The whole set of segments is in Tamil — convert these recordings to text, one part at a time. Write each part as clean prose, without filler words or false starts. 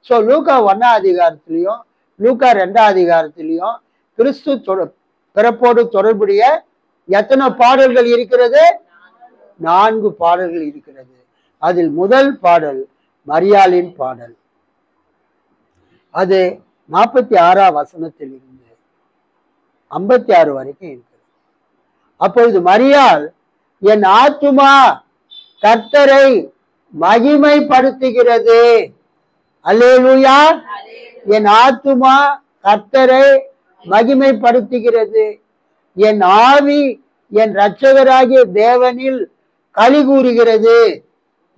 ஸோ லூக்கா 1ஆம் அதிகாரத்திலையும் லூக்கா 2ஆம் அதிகாரத்திலையும் கிறிஸ்து பிறப்போடு தொடர்புடைய எத்தனை பாடல்கள் இருக்கிறது? 4 பாடல்கள் இருக்கிறது. அதில் முதல் பாடல் மரியாளின் பாடல். அது 46ஆம் வசனத்தில் இருந்து 56 வரைக்கும் இருக்கிறது. அப்பொழுது மரியாள், என் ஆத்துமா கர்த்தரை மகிமைப்படுத்துகிறது. அல்லேலூயா. என் ஆத்துமா கர்த்தரை மகிமைப்படுத்துகிறது. என் ஆவி என் இரட்சகராகிய தேவனில் களி கூறுகிறது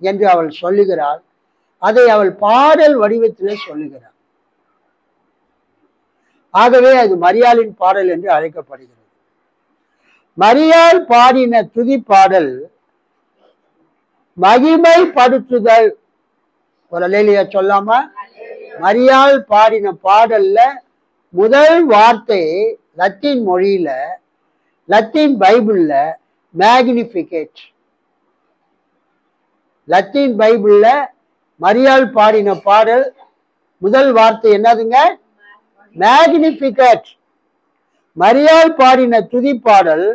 என்று அவள் சொல்லுகிறாள். அதை அவள் பாடல் வடிவத்திலே சொல்லுகிறாள். ஆகவே அது மரியாளின் பாடல் என்று அழைக்கப்படுகிறது. மரியாள் பாடின துதி பாடல் மகிமைப்படுத்துதல். ஒரு அல்லேலூயா சொல்லாமா? மரியாள் பாடின பாடல்ல முதல் வார்த்தை லத்தீன் மொழியில, லத்தீன் பைபிள்ல மேக்னிஃபிகேட். லத்தீன் பைபிள்ல மரியாள் பாடின பாடல் முதல் வார்த்தை என்னதுங்க? மேக்னிஃபிகேட். மரியாள் பாடின துதி பாடல்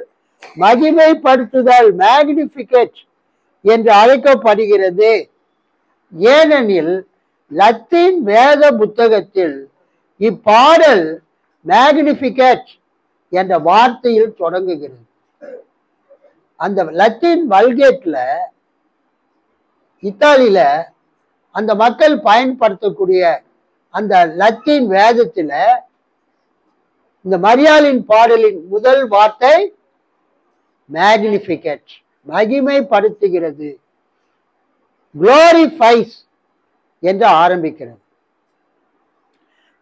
மகிமைப்படுத்துதல், மேக்னிஃபிகேட் என்று அழைக்கப்படுகிறது. ஏனெனில் லத்தீன் வேத புத்தகத்தில் இப்பாடல் மேக்னிஃபிகேட் என்ற வார்த்தையில் தொடங்குகிறது. அந்த லத்தீன் வல்கேட்ல, இத்தாலியில அந்த மக்கள் பயன்படுத்தக்கூடிய அந்த லத்தீன் வேதத்துல இந்த மரியாளின் பாடலின் முதல் வார்த்தை மேக்னிஃபிகேட், மகிமைப்படுத்துகிறது, குளோரிஃபைஸ் என்று ஆரம்பிக்கிறது.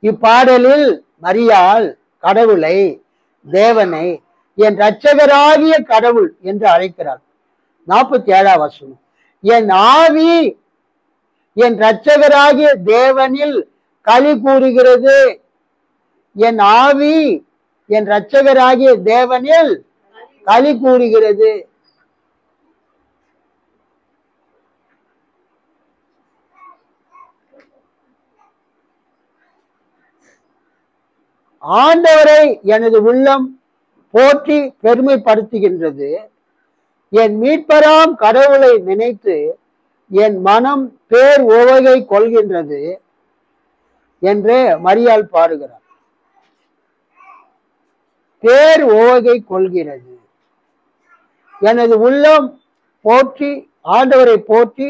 இப்பாடலில் மரியாள் கடவுளை, தேவனை என் இரட்சகராகிய கடவுள் என்று அழைக்கிறார். 47ஆம் வசனம், என் ஆவி என் இரட்சகராகிய தேவனில் களி கூறுகிறது. என் ஆவி என் இரட்சகராகிய தேவனில் களி கூறுகிறது. ஆண்டவரை எனது உள்ளம் போற்றி பெருமைப்படுத்துகின்றது. என் மீட்பராம் கடவுளை நினைத்து என் மனம் பேர் உவகை கொள்கின்றது என்று மரியாள் பாடுகிறார். பேர் உவகை கொள்கிறது. எனது உள்ளம் போற்றி, ஆண்டவரை போற்றி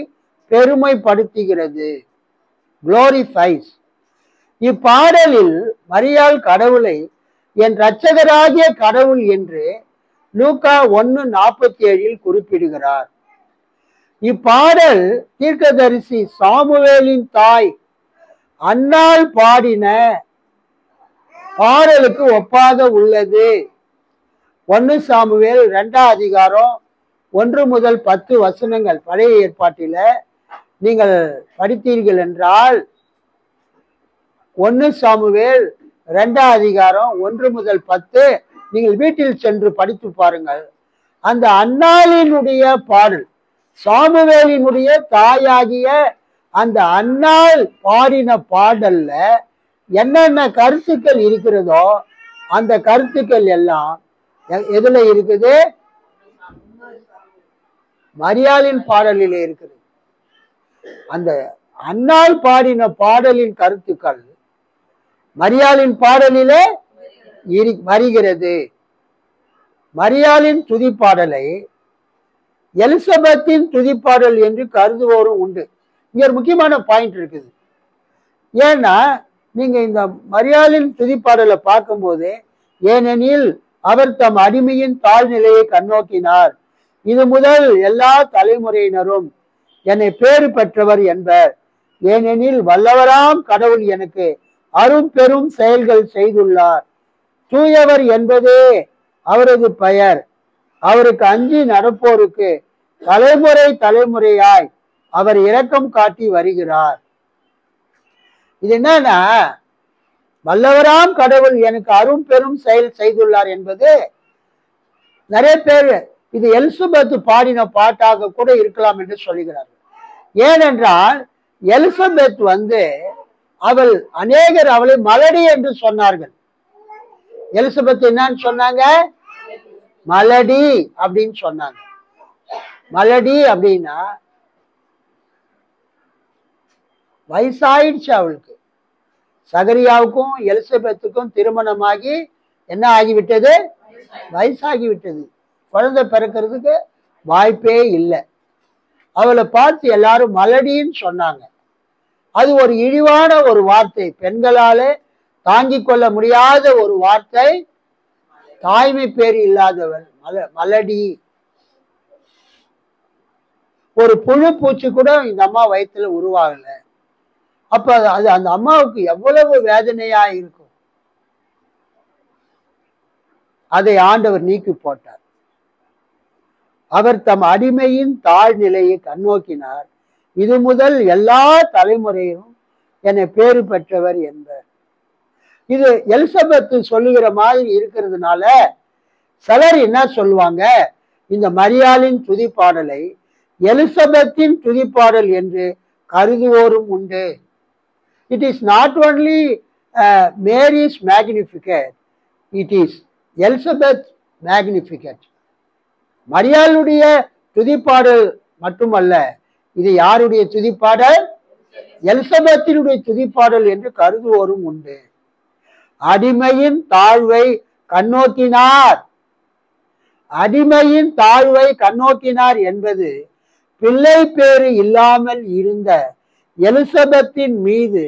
பெருமைப்படுத்துகிறது, குளோரிஃபைஸ். இப்பாடலில் மரியாள் கடவுளை என் இரட்சகராகிய கடவுள் என்று லூக்கா 1:47 குறிப்பிடுகிறார். இப்பாடல் தீர்க்கதரிசி சாமுவேலின் தாய் அன்னாள் பாடின பாடலுக்கு ஒப்பாக உள்ளது. 1 சாமுவேல் 2ஆம் அதிகாரம் 1 முதல் 10 வசனங்கள் பழைய ஏற்பாட்டில நீங்கள் படித்தீர்கள் என்றால், 1 சாமுவேல் 2ஆம் அதிகாரம் 1 முதல் 10 நீங்கள் வீட்டில் சென்று படித்து பாருங்கள். அந்த அன்னாளினுடைய பாடல், சாமுவேலினுடைய தாயாகிய அந்த அன்னாள் பாடின பாடல்ல என்னென்ன கருத்துக்கள் இருக்கிறதோ அந்த கருத்துக்கள் எல்லாம் எதுல இருக்குது? மரியாளின் பாடலிலே இருக்குது. அந்த அன்னாள் பாடின பாடலின் கருத்துக்கள் மரியாளின் பாடலிலே வருகிறது. மரியாளின் துதிப்பாடலை எலிசபெத்தின் துதிப்பாடல் என்று கருதுவோரும் உண்டு. இங்க ஒரு முக்கியமான பாயிண்ட் இருக்குது. ஏன்னா நீங்க இந்த மரியாளின் துதிப்பாடலை பார்க்கும்போது, ஏனெனில் அவர் தம் அடிமையின் தாழ்நிலையை கண்ணோக்கினார், இது முதல் எல்லா தலைமுறையினரும் என்னை பேறு பெற்றவர் என்பர், ஏனெனில் வல்லவராம் கடவுள் எனக்கு அரும் பெரும் செயல்கள் செய்துள்ளார், தூயவர் என்பதே அவரது பெயர், அவருக்கு அஞ்சி நடப்போருக்கு தலைமுறை தலைமுறையாய் அவர் இரக்கம் காட்டி வருகிறார். இது என்னன்னா, வல்லவராம் கடவுள் எனக்கு அரும் பெரும் செயல் செய்துள்ளார் என்பது நிறைய பேர் இது எலிசபெத் பாடின பாட்டாக கூட இருக்கலாம் என்று சொல்லுகிறார்கள். ஏனென்றால் எலிசபெத் அநேகர் அவளை மலடி என்று சொன்னார்கள். எலிசபெத் என்னன்னு சொன்னாங்க? மலடி அப்படின்னு சொன்னாங்க. மலடி அப்படின்னா வயசாயிடுச்சு அவளுக்கு. சகரியாவுக்கும் எலிசபெத்துக்கும் திருமணமாகி என்ன ஆகிவிட்டது? வயசாகிவிட்டது. குழந்தை பிறக்கிறதுக்கு வாய்ப்பே இல்லை. அவளை பார்த்து எல்லாரும் மலடின்னு சொன்னாங்க. அது ஒரு இழிவான ஒரு வார்த்தை, பெண்களாலே தாங்கிக் கொள்ள முடியாத ஒரு வார்த்தை. தாய்மை பேர் இல்லாதவள் மலடி. ஒரு புழு பூச்சி கூட இந்த அம்மா வயிற்றுல உருவாகல. அப்ப அது அந்த அம்மாவுக்கு எவ்வளவு வேதனையா இருக்கும். அதை ஆண்டவர் நீக்கி போட்டார். அவர் தம் அடிமையின் தாழ்நிலையை கண்ணோக்கினார். இது முதல் எல்லா தலைமுறையும் என்னை பேறு பெற்றவர் என்பார். இது எலிசபெத் சொல்லுகிற மாதிரி இருக்கிறதுனால சிலர் என்ன சொல்லுவாங்க, இந்த மரியாளின் துதிப்பாடலை எலிசபெத்தின் துதிப்பாடல் என்று கருதுவோரும் உண்டு. It is not only Mary's Magnificat, it is Elizabeth Magnificat. மரியாளுடைய துதிப்பாடல் மட்டுமல்ல, இது யாருடைய துதிப்பாடல்? எலிசபெத்தினுடைய துதிப்பாடல் என்று கருதுவோரும் உண்டு. அடிமையின் தாழ்வை கண்ணோக்கினார். அடிமையின் தாழ்வை கண்ணோக்கினார் என்பது பிள்ளை பேறு இல்லாமல் இருந்த எலிசபெத்தின் மீது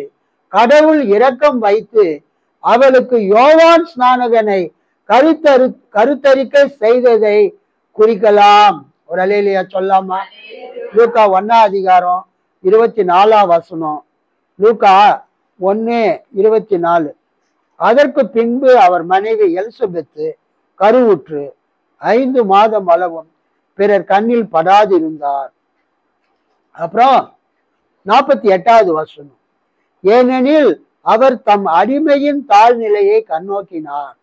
கடவுள் இரக்கம் வைத்து அவளுக்கு யோவான் ஸ்நானகனை கருத்தரிக்கை செய்ததை குறிக்கலாம். ஒரு அல்லேலூயா சொல்லாமா? லூக்கா 1:24 லூக்கா 1:24. அதற்கு பின்பு அவர் மனைவி எலிசபெத்து கருவுற்று 5 மாதம் அளவும் பிறர் கண்ணில் படாதிருந்தார். அப்புறம் 48 ஏனெனில் அவர் தம் அடிமையின் தாழ்நிலையை கண்ணோக்கினார்.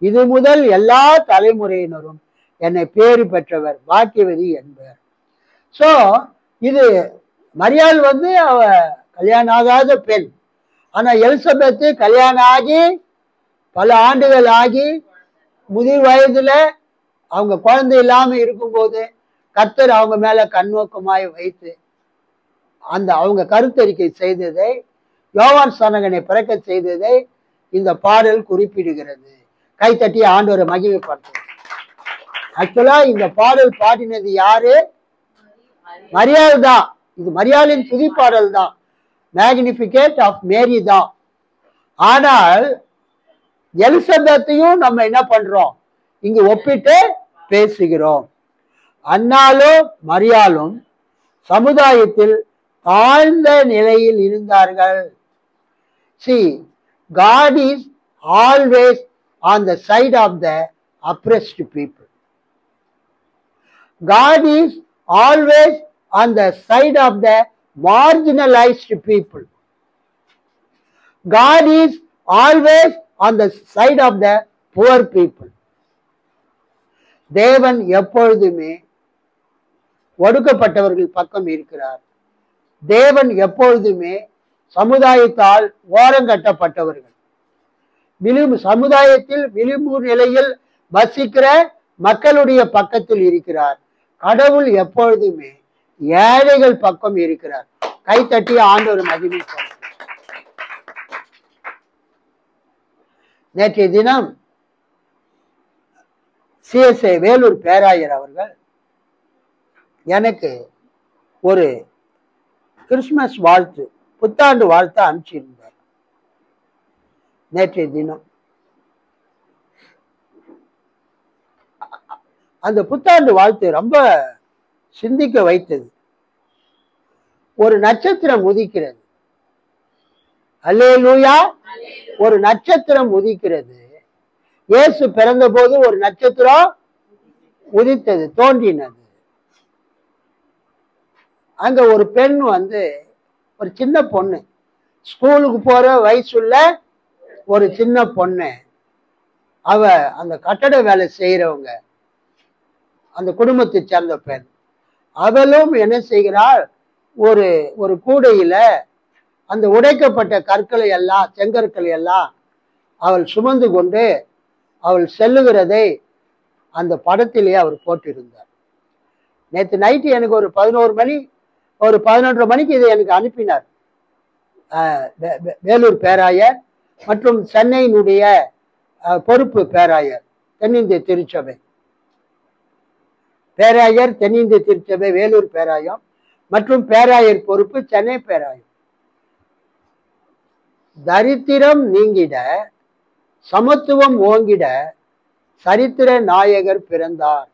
இது முதல் எல்லா தலைமுறையினரும் என்னை பேறு பெற்றவர் பாக்கியவதி என்பர். சோ இது மரியாள் அவ கல்யாணம் ஆகாத பெண். ஆனா எலிசபெத்து கல்யாணம் ஆகி பல ஆண்டுகள் ஆகி முதிர் வயதுல அவங்க குழந்தை இல்லாம இருக்கும்போது கர்த்தர் அவங்க மேல கண்ணோக்கமாய் வைத்து அவங்க கருத்தரிக்கை செய்ததை, யோவான் ஸ்நானகனை பிறக்க செய்ததை இந்த பாடல் குறிப்பிடுகிறது. கைத்தட்டி ஆண்டவரை மகிமைப்படுத்தும். ஆக்சுவலா இந்த பாடல் பாடினது யாரு? மரியாள் தான். இது மரியாளின் துதிப்பாடல் தான், மேக்னிஃபிகேட் ஆஃப் மேரி தான். ஆனால் எலிசபெத்தையும் நம்ம என்ன பண்றோம், இங்கு ஒப்பிட்டு பேசுகிறோம். அன்னாலும் மரியாளும் சமுதாயத்தில் தாழ்ந்த நிலையில் இருந்தார்கள். See, God is always on the side of the oppressed people. God is always on the side of the marginalized people. God is always on the side of the poor people. தேவன் எப்பொழுதுமே ஒடுக்கப்பட்டவர்கள் பக்கம் இருக்கிறார். தேவன் எப்பொழுதுமே சமுதாயத்தால் ஓரங்கட்டப்பட்டவர்கள், சமுதாயத்தில் விளிம்பு நிலையில் வசிக்கிற மக்களுடைய பக்கத்தில் இருக்கிறார். கடவுள் எப்பொழுதுமே ஏழைகள் பக்கம் இருக்கிறார். கைத்தட்டி ஆண்டவர் மகிமை. நேற்றைய தினம் CSI வேலூர் பேராயர் அவர்கள் எனக்கு ஒரு கிறிஸ்துமஸ் வாழ்த்து, புத்தாண்டு வாழ்த்து அனுப்பிச்சிருந்தார். நேற்றைய தினம் அந்த புத்தாண்டு வாழ்த்து ரொம்ப சிந்திக்க வைத்தது. ஒரு நட்சத்திரம் உதிக்கிறது. அல்லேலூயா. ஒரு நட்சத்திரம் உதிக்கிறது. இயேசு பிறந்த போது ஒரு நட்சத்திரம் உதித்தது, தோன்றினது. அங்க ஒரு பெண் ஒரு சின்ன பொண்ணு, ஸ்கூலுக்கு போற வயசுள்ள ஒரு சின்ன பொண்ணு, அவ அந்த கட்டட வேலை செய்யறவங்க அந்த குடும்பத்தை சேர்ந்த பெண். அவளும் என்ன செய்கிறாள், ஒரு கூடையில அந்த உடைக்கப்பட்ட கற்களை எல்லாம், செங்கற்களை எல்லாம் அவள் சுமந்து கொண்டு அவள் செல்லுகிறதை அந்த படத்திலேயே அவர் போட்டிருந்தார். நேற்று நைட்டு எனக்கு ஒரு 11 மணி, ஒரு 11:30 மணிக்கு இதை எனக்கு அனுப்பினார் வேலூர் பேராயர் மற்றும் சென்னையினுடைய பொறுப்பு பேராயர், தென்னிந்திய திருச்சபை பேராயர், தென்னிந்திய திருச்சபை வேலூர் பேராயம் மற்றும் பேராயர் பொறுப்பு சென்னை பேராயம். தரித்திரம் நீங்கிட, சமத்துவம் ஓங்கிட சரித்திர நாயகர் பிறந்தார்.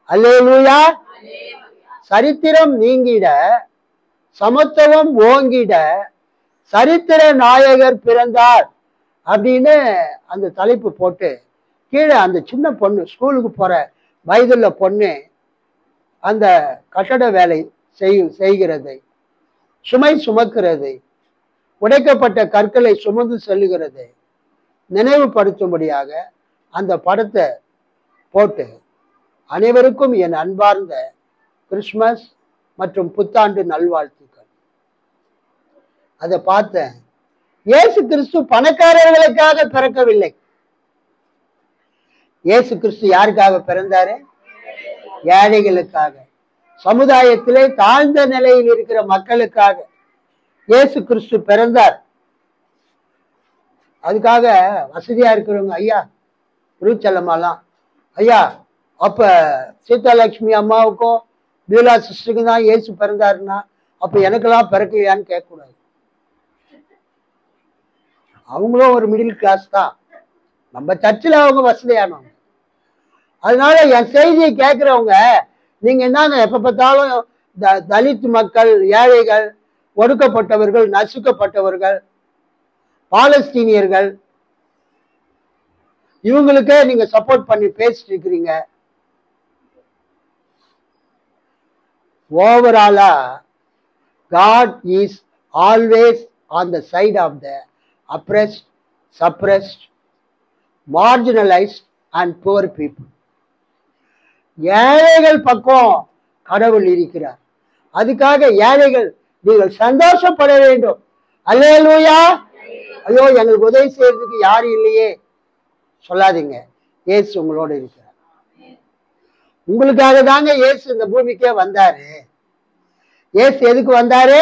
அல்லேலூயா. சரித்திரம் நீங்கிட, சமத்துவம் ஓங்கிட சரித்திர நாயகர் பிறந்தார் அப்படின்னு அந்த தலைப்பு போட்டு கீழே அந்த சின்ன பொண்ணு, ஸ்கூலுக்கு போற வயதுள்ள பொண்ணு அந்த கட்டட வேலை செய்கிறதை, சுமை சுமக்கிறதை, உடைக்கப்பட்ட கற்களை சுமந்து செல்லுகிறதை நினைவுபடுத்தும்படியாக அந்த படத்தை போட்டு அனைவருக்கும் என் அன்பார்ந்த கிறிஸ்துமஸ் மற்றும் புத்தாண்டு நல்வாழ்த்துக்கள். அதை பார்த்தேன். இயேசு கிறிஸ்து பணக்காரர்களுக்காக பிறக்கவில்லை. இயேசு கிறிஸ்து யாருக்காக பிறந்தாரு? ஏழைகளுக்காக, சமுதாயத்திலே தாழ்ந்த நிலையில் இருக்கிற மக்களுக்காக இயேசு கிறிஸ்து பிறந்தார். அதுக்காக வசதியா இருக்கிறவங்க, ஐயா திருச்செல்லம்மாலாம், ஐயா அப்ப சீதாலட்சுமி அம்மாவுக்கும் பீலா சிஸ்டருக்கும் தான் இயேசு பிறந்தாருன்னா அப்ப எனக்கெல்லாம் பிறக்கலையான்னு கேட்கக்கூடாது. அவங்களும் ஒரு மிடில் கிளாஸ் தான். நம்ம சர்ச்சில் அவங்க வசதியானவங்க. அதனால என் செய்தியை கேட்கிறவங்க, நீங்க என்னங்க எப்ப பார்த்தாலும் தலித் மக்கள், ஏழைகள், ஒடுக்கப்பட்டவர்கள், நசுக்கப்பட்டவர்கள், பாலஸ்தீனியர்கள், இவங்களுக்கே நீங்க சப்போர்ட் பண்ணி பேசிட்டு இருக்கிறீங்க. ஓவராலா God is always on the side of the oppressed, suppressed, marginalized and poor people. ஏழைகள் பக்கம் கடவுள் இருக்கிறார். அதுக்காக ஏழைகள் நீங்கள் சந்தோஷப்பட வேண்டும். அல்லேலூயா. ஐயோ எங்களுக்கு உதவி செய்யறதுக்கு யாரும் இல்லையே சொல்லாதீங்க. இயேசு உங்களோட இருக்கிறார். உங்களுக்காக தாங்க இயேசு இந்த பூமிக்கே வந்தாரு. இயேசு எதுக்கு வந்தாரு?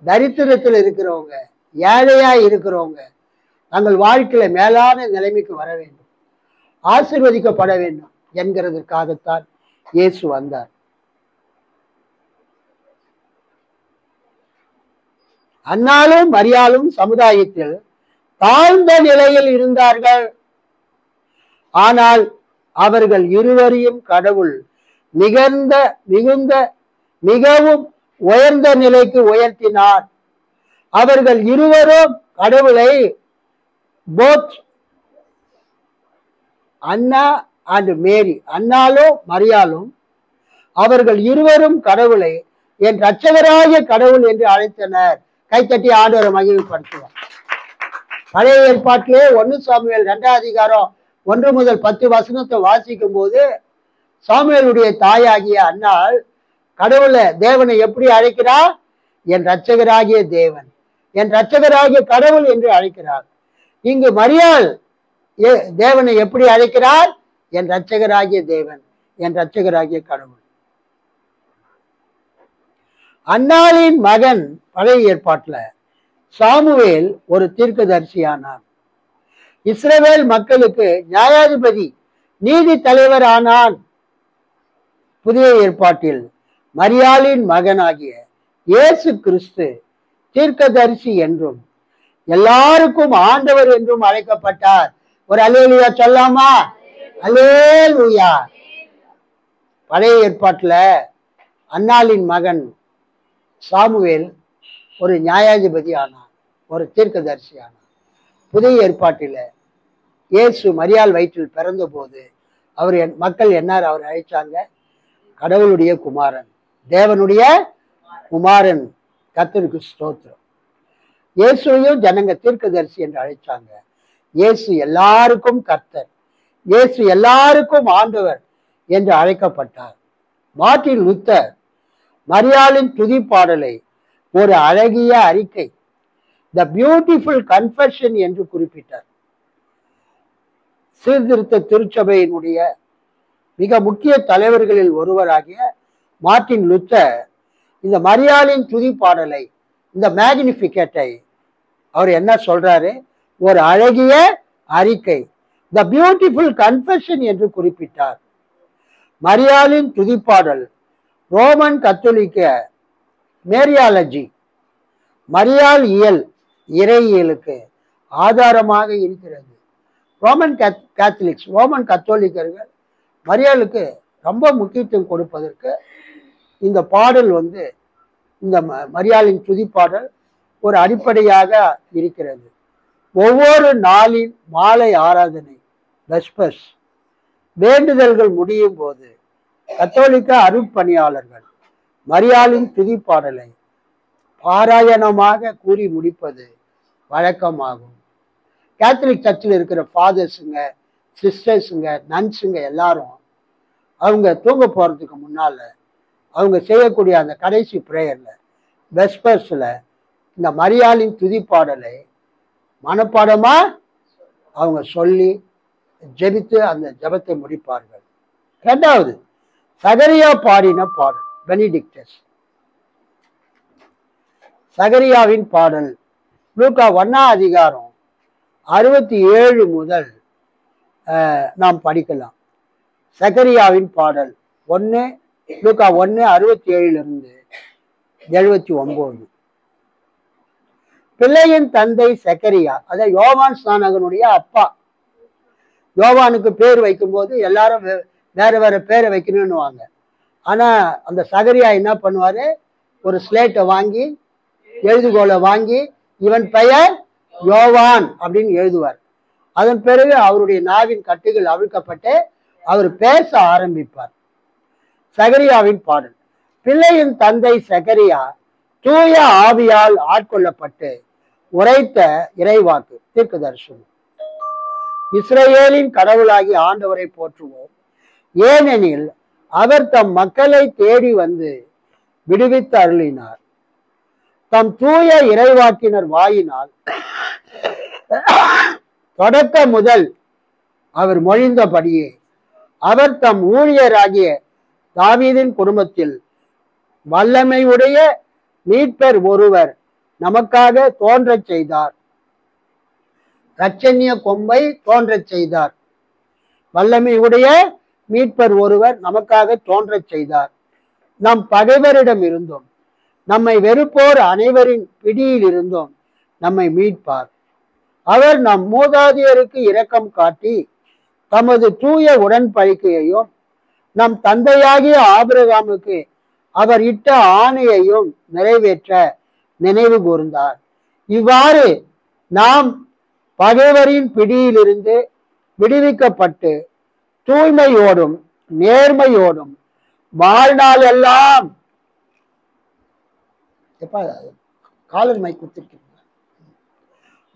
தரித்திரத்தில் இருக்கிறவங்க, ஏழையா இருக்கிறவங்க தங்கள் வாழ்க்கையில மேலான நிலைமைக்கு வர வேண்டும், ஆசீர்வதிக்கப்பட வேண்டும் என்கிறதுக்காகத்தான் இயேசு வந்தார். அன்னாலும் மரியாளும் சமுதாயத்தில் தாழ்ந்த நிலையில் இருந்தார்கள். ஆனால் அவர்கள் இருவரையும் கடவுள் மிகவும் உயர்ந்த நிலைக்கு உயர்த்தினார். அவர்கள் இருவரும் கடவுளை, போத் அண்ணா அண்ட் மேரி, அன்னாலும் மரியாளும் அவர்கள் இருவரும் கடவுளை என் இரட்சகராகிய கடவுள் என்று அழைத்தனர். கைத்தட்டி ஆண்டவரை மகிழ்வுபடுத்துவார். பழைய ஏற்பாட்டிலே 1 சாமுவேல் 2ஆம் அதிகாரம் 1 முதல் 10 வசனத்தை வாசிக்கும் போது சாமுவேலுடைய தாயாகிய அன்னாள் கடவுளை, தேவனை எப்படி அழைக்கிறார்? என் இரட்சகராகிய தேவன், என் இரட்சகராகிய கடவுள் என்று அழைக்கிறார். இங்கு மரியாள் தேவனை எப்படி அழைக்கிறார்? என் இரட்சகராகிய தேவன், என் இரட்சகராகிய கடவுள். அன்னாளின் மகன் பழைய ஏற்பாட்டுல சாமுவேல் ஒரு தீர்க்கதரிசியானான். இஸ்ரவேல் மக்களுக்கு நியாயாதிபதி, நீதி தலைவர் ஆனான். புதிய ஏற்பாட்டில் மரியாளின் மகனாகிய இயேசு கிறிஸ்து தீர்க்கதரிசி என்றும் எல்லாருக்கும் ஆண்டவர் என்றும் அழைக்கப்பட்டார். ஒரு அல்லேலூயா சொல்லாமா? அல்லேலூயா. பழைய ஏற்பாட்டுல அன்னாளின் மகன் சாமுவேல் ஒரு நியாயாதிபதி ஆனான், ஒரு தீர்க்கதரிசி ஆனான். புதிய ஏற்பாட்டில இயேசு மரியாள் வயிற்றில் பிறந்த போது மக்கள் என்ன அவர் அழைச்சாங்க? கடவுளுடைய குமாரன், தேவனுடைய குமாரன். கர்த்தருக்கு ஸ்தோத்திரம். இயேசுவையும் ஜனங்க தீர்க்கதரிசி என்று அழைச்சாங்க. இயேசு எல்லாருக்கும் கர்த்தர், இயேசு எல்லாருக்கும் ஆண்டவர் என்று அழைக்கப்பட்டார். மார்ட்டின் லூத்தர் மரியாளின் துதிப்பாடலை ஒரு அழகிய அறிக்கை, த பியூட்டிஃபுல் கன்ஃபெஷன் என்று குறிப்பிட்டார். சீர்திருத்த திருச்சபையினுடைய மிக முக்கிய தலைவர்களில் ஒருவராகிய மார்ட்டின் லூத்தர் இந்த மரியாளின் துதிப்பாடலை, இந்த மேக்னிஃபிகேட்டை அவர் என்ன சொல்றாரு? ஒரு அழகிய அறிக்கை, த பியூட்டிஃபுல் கன்ஃபெஷன் என்று குறிப்பிட்டார். மரியாளின் துதிப்பாடல் ரோமன் கத்தோலிக்க மேரியாலஜி, மரியாள் இயல், இறையியலுக்கு ஆதாரமாக இருக்கிறது. ரோமன் கேத்தலிக்ஸ், ரோமன் கத்தோலிக்கர்கள் மரியாளுக்கு ரொம்ப முக்கியத்துவம் கொடுப்பதற்கு இந்த பாடல் இந்த மரியாளின் துதிப்பாடல் ஒரு அடிப்படையாக இருக்கிறது. ஒவ்வொரு நாளின் மாலை ஆராதனை வெஸ்பர்ஸ் வேண்டுதல்கள் முடியும் போது கத்தோலிக்க அருட்பணியாளர்கள் மரியாளின் துதிப்பாடலை பாராயணமாக கூறி முடிப்பது வழக்கமாகும். கேத்தலிக் சர்ச்சில் இருக்கிற ஃபாதர்ஸுங்க, சிஸ்டர்ஸுங்க, நன்ஸுங்க எல்லாரும் அவங்க தூங்க போறதுக்கு முன்னால அவங்க செய்யக்கூடிய அந்த கடைசி பிரேயர்ல வெஸ்பர்ஸ்ல இந்த மரியாளின் துதிப்பாடலை மனப்பாடமா அவங்க சொல்லி ஜெபித்து அந்த ஜெபத்தை முடிப்பார்கள். இரண்டாவது, சகரியா பாடின பாடல் பெனிடிக்டஸ். சகரியாவின் பாடல் லூக்கா 1ஆம் அதிகாரம் 67 முதல் நாம் படிக்கலாம். சகரியாவின் பாடல் 1, லூக்கா 1:67 79. பிள்ளையின் தந்தை சகரியா, அதாவது யோவான் ஸ்நானகனுடைய அப்பா. யோவானுக்கு பேர் வைக்கும் போது எல்லாரும் வேற வேற பேரை வைக்கணும்னுவாங்க. ஆனா அந்த சகரியா என்ன பண்ணுவாரு? ஒரு ஸ்லேட்டை வாங்கி, எழுதுகோலை வாங்கி, இவன் பெயர் யோவான் அப்படின்னு எழுதுவார். அதன் பிறகு அவருடைய நாவின் கட்டுகள் அவிழ்க்கப்பட்டு அவர் பேச ஆரம்பிப்பார். சகரியாவின் பாடல். பிள்ளையின் தந்தை சகரியா தூய ஆவியால் ஆட்கொள்ளப்பட்டு உரைத்த இறைவாக்கு தீர்க்க தரிசனம். இஸ்ரவேலின் கடவுளாகி ஆண்டவரை போற்றுவோம், ஏனெனில் அவர் தம் மக்களை தேடி வந்து விடுவித்து அருளினார். தம் தூய இறைவாக்கினர் வாயினால் தொடக்க முதல் அவர் மொழிந்தபடியே அவர் தம் ஊழியராகிய தாவீதின் குடும்பத்தில் வல்லமையுடைய மீட்பர் ஒருவர் நமக்காக தோன்றச் செய்தார். இரட்சணிய கொம்பை தோன்றச் செய்தார். வல்லமையுடைய மீட்பர் ஒருவர் நமக்காக தோன்றச் செய்தார். நம் பகைவரிடம் இருந்தோம், நம்மை வெறுப்போர் அனைவரின் பிடியில் இருந்தோம் நம்மை மீட்பார். அவர் நம் மூதாதையருக்கு இரக்கம் காட்டி தமது தூய உடன்படிக்கையையும் நம் தந்தையாகிய ஆபிரகாமுக்கு அவர் இட்ட ஆணையையும் நிறைவேற்ற நினைவு கூர்ந்தார். இவ்வாறு நாம் பகைவரின் பிடியிலிருந்து விடுவிக்கப்பட்டு தூய்மையோடும் நேர்மையோடும் வாழ்நாள் எல்லாம் காலர் மை குத்திருக்க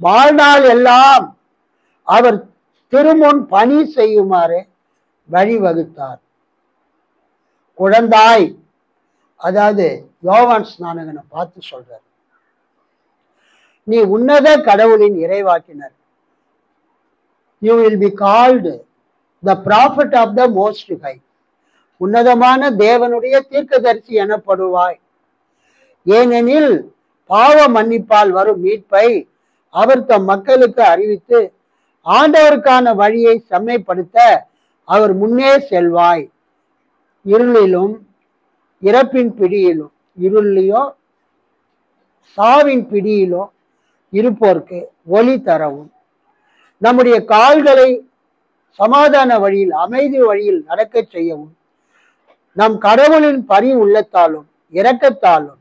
வாழ்நாள் எல்லாம் அவர் திருமுன் பணி செய்யுமாறு வழிவகுத்தார். குழந்தாய், அதாவது யோவான் ஸ்நானகனை பார்த்து சொல்றார், நீ உன்னத கடவுளின் இறைவாக்கினர். You will be called the prophet of the most high. உன்னதமான தேவனுடைய தீர்க்கதரிசி எனப்படுவாய். ஏனெனில் பாவ மன்னிப்பால் வரும் மீட்பை அவர் தம் மக்களுக்கு அறிவித்து ஆண்டவருக்கான வழியை செம்மைப்படுத்த அவர் முன்னே செல்வாய். இருளிலும் இறப்பின் பிடியிலும், இருளிலோ சாவின் பிடியிலோ இருப்போர்க்கு ஒளி தரவும், நம்முடைய கால்களை சமாதான வழியில் அமைதி வழியில் நடக்க செய்யவும், நம் கடவுளின் பரி உள்ளத்தாலும் இரக்கத்தாலும்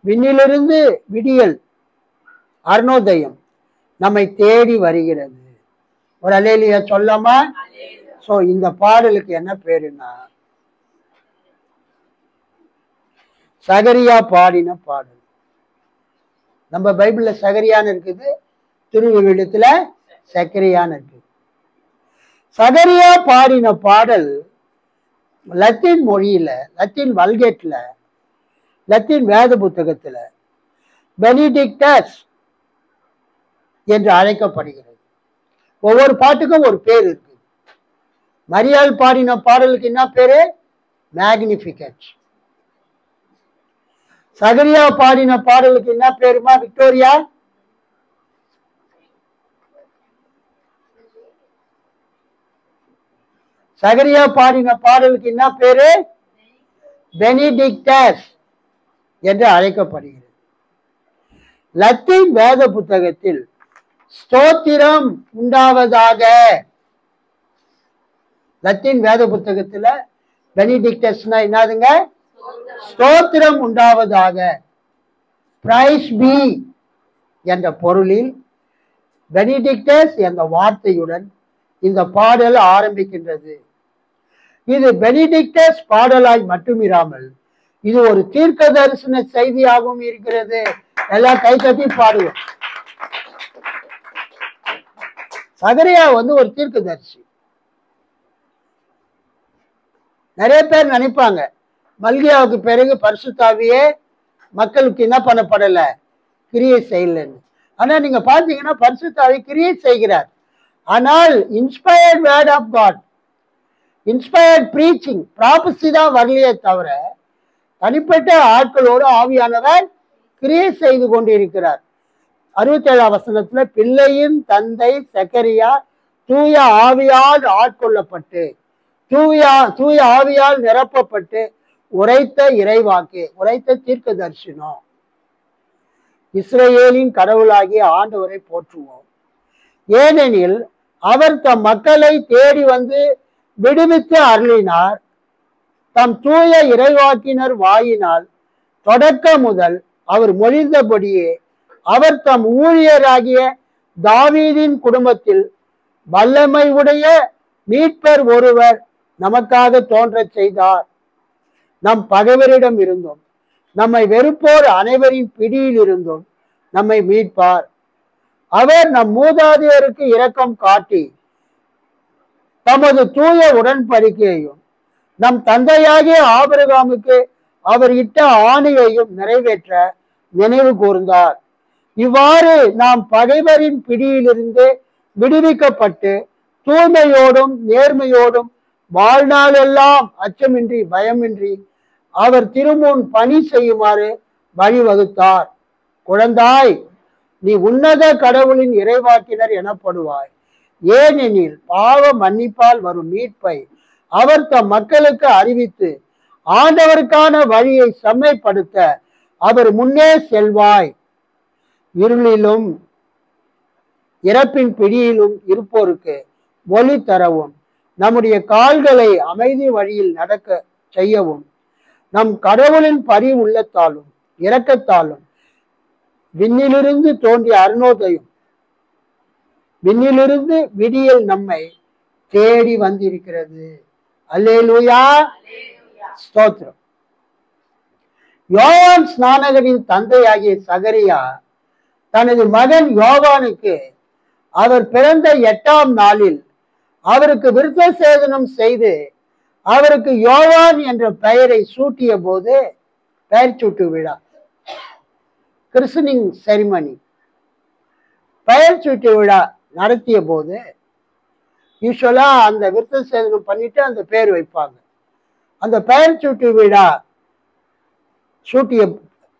விண்ணிலிருந்து விடியல் அருணோதயம் நம்மை தேடி வருகிறது. ஒரு அல்லேலூயா சொல்லாமா? சோ இந்த பாடலுக்கு என்ன பேருன்னா சகரியா பாடின பாடல். நம்ம பைபிள்ல சகரியான்னு இருக்குது, திருவிவிலியத்துல சக்கரியான்னு இருக்கு. சகரியா பாடின பாடல் லத்தீன் மொழியில, லத்தீன் வல்கேட்ல, லத்தீன் வேத புத்தகத்துல பெனிடிக்டஸ் என்று அழைக்கப்படுகிறது. ஒவ்வொரு பாட்டுக்கும் ஒரு பேர் இருக்கு. மரியாள் பாடின பாடலுக்கு என்ன பேரு? மேக்னிஃபிகட். சகரியா பாடின பாடலுக்கு என்ன பேருமா? விக்டோரியா. சகரியா பாடின பாடலுக்கு என்ன பேரு? பெனிடிக்டஸ் என்று அழைக்கப்படுகிறது. லத்தீன் வேத புத்தகத்தில் ஸ்தோத்திரம் உண்டாவதாக, லத்தீன் வேத புத்தகத்துல பெனிடிக்டஸ்னா என்னதுங்க? ஸ்தோத்திரம் உண்டாவதாக, பிரைஸ் பி என்ற பொருளில் பெனிடிக்டஸ் என்ற வார்த்தையுடன் இந்த பாடல் ஆரம்பிக்கின்றது. இது பெனிடிக்டஸ் பாடலாய் மட்டுமிராமல் இது ஒரு தீர்க்க தரிசன செய்தியாகவும் இருக்கிறது. எல்லாம் கைத்தட்டி பாடுவோம். சகரியா ஒரு தீர்க்க தரிசி. நிறைய பேர் நினைப்பாங்க மல்கியாவுக்கு பிறகு பரிசுத்தாவியே மக்களுக்கு என்ன பண்ணப்படல, கிரியை செய்யலன்னு. ஆனா நீங்க பாத்தீங்கன்னா பரிசுத்தாவி கிரியை செய்கிறார். ஆனால் inspired word of God, inspired preaching, prophecy தான் வரலையே தவிர தனிப்பட்ட ஆட்களோடு ஆவியானவர் கிரியை செய்து கொண்டிருக்கிறார். 67ஆம் வசனத்துல பிள்ளையின் தந்தை சகரியா தூய ஆவியால் ஆட்கொள்ளப்பட்டு தூய ஆவியால் நிரப்பப்பட்டு உரைத்த இறைவாக்கு, உரைத்த தீர்க்க தரிசனம். இஸ்ரவேலின் கடவுளாகிய ஆண்டவரை போற்றுவோம், ஏனெனில் அவர் தம் மக்களை தேடி வந்து விடுவித்து அருளினார். தம் தூய இறைவாக்கினர் வாயினால் தொடக்க முதல் அவர் மொழிந்தபடியே அவர் தம் ஊழியராகிய தாவீதின் குடும்பத்தில் வல்லமை உடைய மீட்பர் ஒருவர் நமக்காக தோன்றச் செய்தார். நம் பகைவரிடம் இருந்தோம், நம்மை வெறுப்போர் அனைவரின் பிடியில் இருந்தோம் நம்மை மீட்பார். அவர் நம் மூதாதையருக்கு இரக்கம் காட்டி தமது தூய உடன்படிக்கையையும் நம் தந்தையாகிய ஆபிரகாமுக்கு அவர் இட்ட ஆணையையும் நிறைவேற்ற நினைவு கூர்ந்தார். இவ்வாறு நாம் பகைவரின் பிடியிலிருந்து விடுவிக்கப்பட்டு தூய்மையோடும் நேர்மையோடும் வாழ்நாளெல்லாம் அச்சமின்றி பயமின்றி அவர் திருமுன் பணி செய்யுமாறு வழிவகுத்தார். குழந்தாய், நீ உன்னத கடவுளின் இறைவாக்கினர் எனப்படுவாய், ஏனெனில் பாவ மன்னிப்பால் வரும் மீட்பை அவர் தம் மக்களுக்கு அறிவித்து ஆண்டவருக்கான வழியை செம்மைப்படுத்த அவர் முன்னே செல்வாய். இருளிலும் இறப்பின் பிடியிலும் இருப்போருக்கு ஒளி தரவும் நம்முடைய கால்களை அமைதி வழியில் நடக்க செய்யவும் நம் கடவுளின் பரி உள்ளத்தாலும் இரக்கத்தாலும் விண்ணிலிருந்து தோன்றிய அருணோதயம், விண்ணிலிருந்து விடியல் நம்மை தேடி வந்திருக்கிறது. அல்லேலூயா, ஸ்தோத்திரம். யோவான் ஸ்நானகரின் தந்தையாகிய சகரியா தனது மகன் யோவானுக்கு அவர் பிறந்த 8ஆம் நாளில் அவருக்கு விருத்த சேதனம் செய்து அவருக்கு யோவான் என்ற பெயரை சூட்டிய போது, பெயர் சூட்டு விழா, கிறிஸ்டனிங் செரிமனி, பெயர் சூட்டு விழா நடத்திய போது யூஸ்வலா அந்த விருத்த சேதனம் பண்ணிட்டு அந்த பெயர் வைப்பாங்க. அந்த பெயர் சூட்டு விழா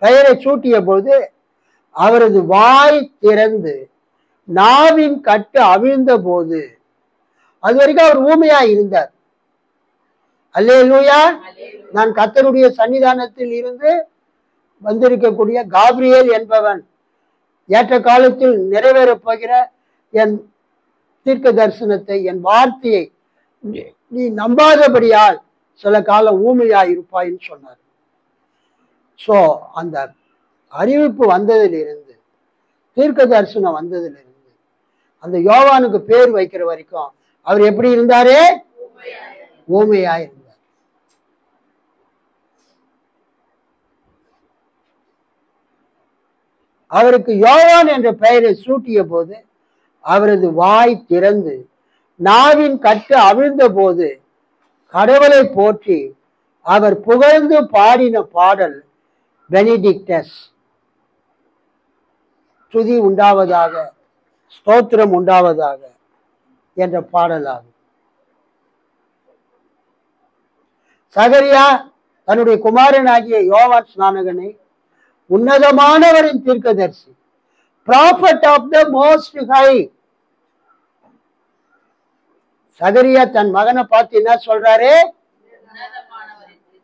பெயரை சூட்டிய போது அவரது வாய் திறந்து நாவின் கட்டு அவிழ்ந்த போது, அது வரைக்கும் அவர் ஊமையா இருந்தார். அல்லேலூயா. நான் கர்த்தருடைய சன்னிதானத்தில் இருந்து வந்திருக்கக்கூடிய காபிரியேல் என்பவன் ஏற்ற காலத்தில் நிறைவேறப் போகிற என் தீர்க்க தரிசனத்தை, என் வார்த்தையை நீ நம்பாதபடியால் சில காலம் ஊமையா இருப்பாயின்னு சொன்னார். சோ அந்த அறிவிப்பு வந்ததிலிருந்து, தீர்க்க தரிசனம் வந்ததிலிருந்து அந்த யோவானுக்கு பேர் வைக்கிற வரைக்கும் அவர் எப்படி இருந்தாரே? ஊமையா இருந்தார். அவருக்கு யோவான் என்ற பெயரை சூட்டிய போது அவரது வாய் திறந்து நாவின் கட்டு அவிழ்ந்த போது கடவுளை போற்றி அவர் புகழ்ந்து பாடின பாடல் பெனிடிக்டஸ், துதி உண்டாவதாக, ஸ்தோத்திரம் உண்டாவதாக என்ற பாடலாகும். சகரியா தன்னுடைய குமாரனாகிய யோவான் ஸ்நானகனை உன்னதமானவரின் தீர்க்கதரிசி, prophet of the most high. Sakariya தன் மகனை பார்த்து என்ன சொல்றாரு?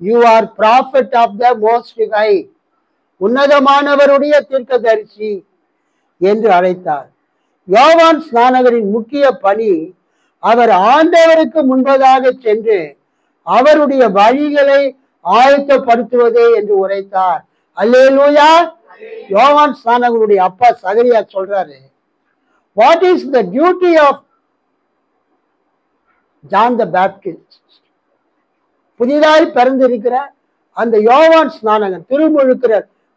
You are prophet of the most high, உன்னதமானவருடைய தீர்க்கதரிசி என்று அழைத்தார். யோவான் ஸ்நானகரின் முக்கிய பணி அவர் ஆண்டவருக்கு முன்பதாக சென்று அவருடைய வழிகளை ஆயத்தப்படுத்துவதே என்று உரைத்தார். அல்லேலூயா. யோவான் ஸ்நானகருடைய அப்பா சகரியா சொல்றாரு, what is the duty of John the Baptist? புதிதாய் பிறந்திருக்கிற அந்த யோவான் ஸ்நானகன்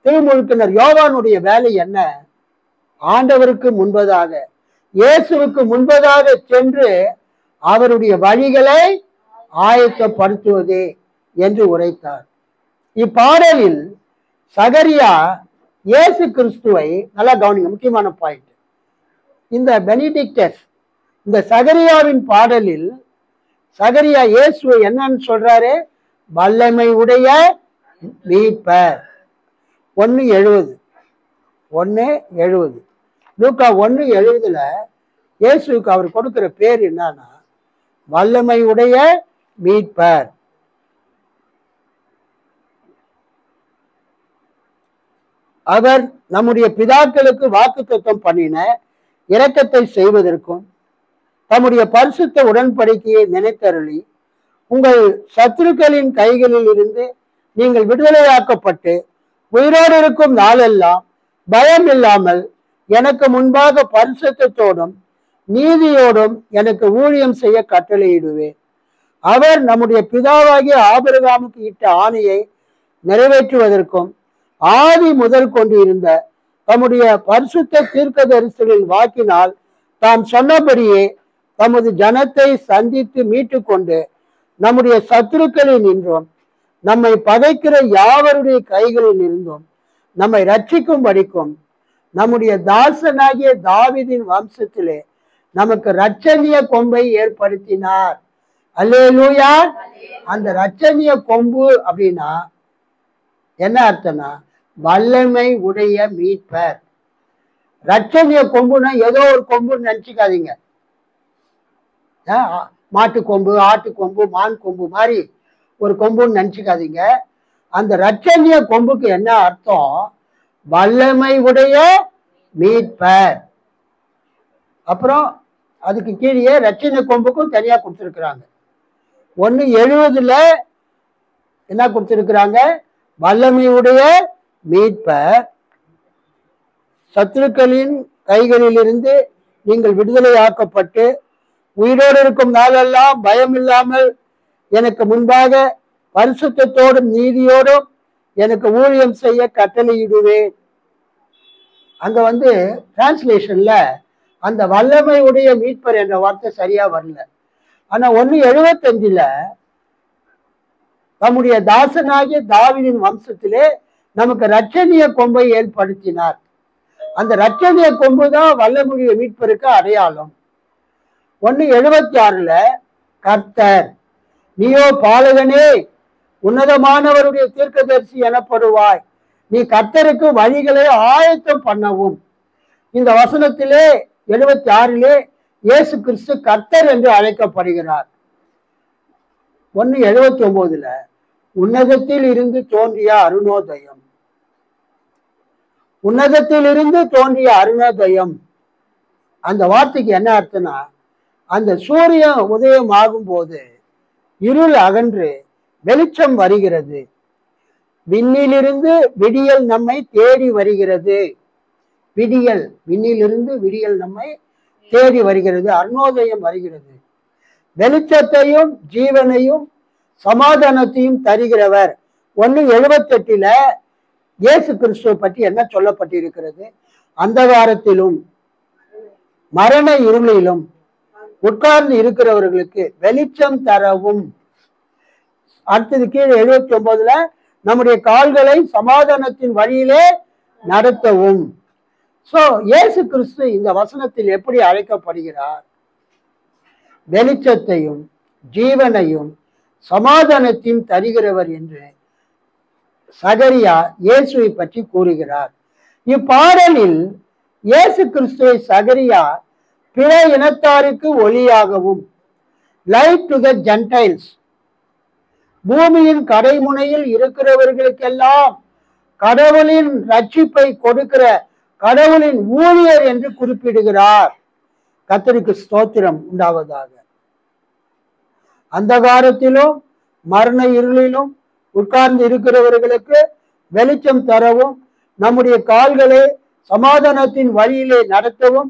திருமுழுக்கினர் யோவானுடைய வேலை என்ன? ஆண்டவருக்கு முன்பதாக, இயேசுவுக்கு முன்பதாக சென்று அவருடைய வழிகளை ஆயத்தப்படுத்துவதே என்று உரைத்தார். இப்பாடலில் சகரியா இயேசு கிறிஸ்துவை, நல்லா கவனிங்க, முக்கியமான பாயிண்ட். இந்த பெனிடிக்டஸ், இந்த சகரியாவின் பாடலில் சகரியா இயேசுவை என்னன்னு சொல்றாரு? வல்லமை உடைய மீட்பர். 1:70 லூக்கா 1:70 இயேசுக்கு அவர் கொடுக்கிற பேர் என்னன்னா வல்லமை உடைய மீட்பர். அவர் நம்முடைய பிதாக்களுக்கு வாக்குத்தத்தம் பண்ணின இரக்கத்தை செய்வதற்கும் தம்முடைய பரிசுத்த உடன்படிக்கையை நினைத்தருளி உங்கள் சத்துருக்களின் கைகளில் இருந்து நீங்கள் விடுதலையாக்கப்பட்டு உயிரோடு இருக்கும் நாளெல்லாம் பயம் இல்லாமல் எனக்கு முன்பாக பரிசுத்தத்தோடும் நீதியோடும் எனக்கு ஊழியம் செய்ய கட்டளையிடுவேன். அவர் நம்முடைய பிதாவாகிய ஆபிரகாமுக்கு இட்ட ஆணையை நிறைவேற்றுவதற்கும் ஆதி முதல் கொண்டு இருந்த தம்முடைய பரிசுத்த தீர்க்கதரிசிகளின் வாக்கினால் தாம் சொன்னபடியே தமது ஜனத்தை சந்தித்து மீட்டு கொண்டு நம்முடைய சத்துருக்களில் நின்றும் நம்மை பகைக்கிற யாவருடைய கைகளில் இருந்தும் நம்மை ரட்சிக்கும் படிக்கும் நம்முடைய தாசனாகிய தாவீதின் வம்சத்திலே நமக்கு இரட்சணிய கொம்பை ஏற்படுத்தினார். அல்லேலூயா. அந்த இரட்சணிய கொம்பு அப்படின்னா என்ன அர்த்தம்னா வல்லமை உடைய மீட்பர். இரட்சணிய கொம்புனா ஏதோ ஒரு கொம்புன்னு நினைச்சுக்காதீங்க. மாட்டு கொம்பு, ஆட்டு கொம்பு, மான் கொம்பு மாதிரி ஒரு கொம்புன்னு நினைச்சுக்காதீங்க. அந்த இரட்சணிய கொம்புக்கு என்ன அர்த்தம்? வல்லமை உடைய மீட்பர். அப்புறம் அதுக்கு கீழே இரட்சணிய கொம்புக்கும் தனியா கொடுத்திருக்கிறாங்க. 1:70 என்ன கொடுத்திருக்கிறாங்க? வல்லமையுடைய மீட்பர், சத்துருக்களின் கைகளில் இருந்து நீங்கள் விடுதலையாக்கப்பட்டு உயிரோடு இருக்கும் நாளெல்லாம் பயம் இல்லாமல் எனக்கு முன்பாக பரிசுத்தத்தோடும் நீதியோடும் எனக்கு ஊழியம் செய்ய கட்டளையிடுவேன். அங்க டிரான்ஸ்லேஷன்ல அந்த வல்லமை உடைய மீட்பர் என்ற வார்த்தை சரியா வரல. ஆனா 1:75 தம்முடைய தாசனாகிய தாவீதின் வம்சத்திலே நமக்கு இரட்சணிய கொம்பை ஏற்படுத்தினார். அந்த இரட்சணிய கொம்பு தான் வல்லமையுடைய மீட்பருக்கு அடையாளம். 1:76 கர்த்தர், நீயோ பாலகனே உன்னதமானவருடைய தீர்க்கதரிசி எனப்படுவாய், நீ கர்த்தருக்கு வழிகளை ஆயத்தம் பண்ணவும். இந்த வசனத்திலே 76 இயேசு கிறிஸ்து கர்த்தர் என்று அழைக்கப்படுகிறார். 1:79 உன்னதத்தில் இருந்து தோன்றிய அருணோதயம். உன்னதத்தில் இருந்து தோன்றிய அருணோதயம் அந்த வார்த்தைக்கு என்ன அர்த்தம்னா அந்த சூரியன் உதயம் ஆகும் போது இருள் அகன்று வெளிச்சம் வருகிறது. விண்ணிலிருந்து விடியல் நம்மை தேடி வருகிறது. விடியல், விண்ணிலிருந்து விடியல் நம்மை தேடி வருகிறது. அருணோதயம் வருகிறது. வெளிச்சத்தையும் ஜீவனையும் சமாதானத்தையும் தருகிறவர். 1:78 இயேசு கிறிஸ்துவை பற்றி என்ன சொல்லப்பட்டிருக்கிறது? அந்தகாரத்திலும் மரண இருளிலும் உட்கார்ந்து இருக்கிறவர்களுக்கு வெளிச்சம் தரவும். அடுத்தது கீழே 79 நம்முடைய கால்களை சமாதானத்தின் வழியிலே நடத்தவும். சோ இயேசு கிறிஸ்து இந்த வசனத்தில் எப்படி அழைக்கப்படுகிறார்? வெளிச்சத்தையும் ஜீவனையும் சமாதானத்தையும் தருகிறவர் என்று சகரியா இயேசுவை பற்றி கூறுகிறார். இப்பாடலில் இயேசு கிறிஸ்துவை சகரியா பிற இனத்தாருக்கு ஒளியாகவும், லைட் டு த ஜென்டைல்ஸ், பூமியின் கடைமுனையில் இருக்கிறவர்களுக்கெல்லாம் கடவுளின் ரட்சிப்பை கொடுக்கிற கடவுளின் ஊழியர் என்று குறிப்பிடுகிறார். கர்த்தருக்கு ஸ்தோத்திரம் உண்டாவதாக. அந்தகாரத்திலும் மரண இருளிலும் உட்கார்ந்து இருக்கிறவர்களுக்கு வெளிச்சம் தரவும், நம்முடைய கால்களை சமாதானத்தின் வழியிலே நடத்தவும்,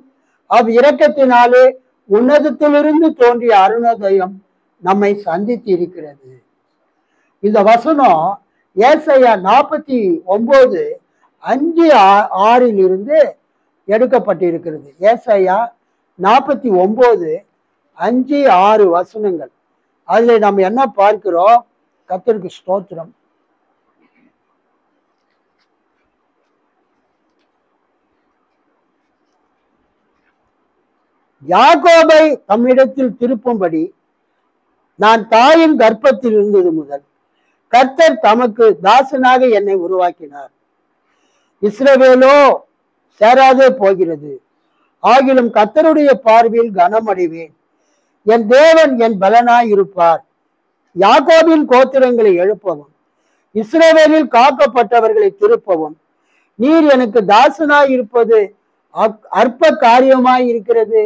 இரக்கத்தினாலே உன்னதத்திலிருந்து தோன்றிய அருணோதயம் நம்மை சந்தித்து இருக்கிறது. இந்த வசனம் ஏசாயா 49:5-6 இருந்து எடுக்கப்பட்டிருக்கிறது. ஏசாயா 49:5-6 வசனங்கள். அதுல நம்ம என்ன பார்க்கிறோம்? கர்த்தருக்கு ஸ்தோத்திரம். யாக்கோபை தம்மிடத்தில் திருப்பும்படி நான் தாயின் கர்ப்பத்தில் இருந்தது முதல் கர்த்தர் தமக்கு தாசனாக என்னை உருவாக்கினார். இஸ்ரவேலோ சேராதே போகிறது, ஆகிலும் கர்த்தருடைய பார்வையில் கனமடைவேன். என் தேவன் என் பலனாய் இருப்பார். யாக்கோபின் கோத்திரங்களை எழுப்பவும், இஸ்ரவேலில் காக்கப்பட்டவர்களை திருப்பவும் நீர் எனக்கு தாசனாய் இருப்பது அற்ப காரியமாய் இருக்கிறது.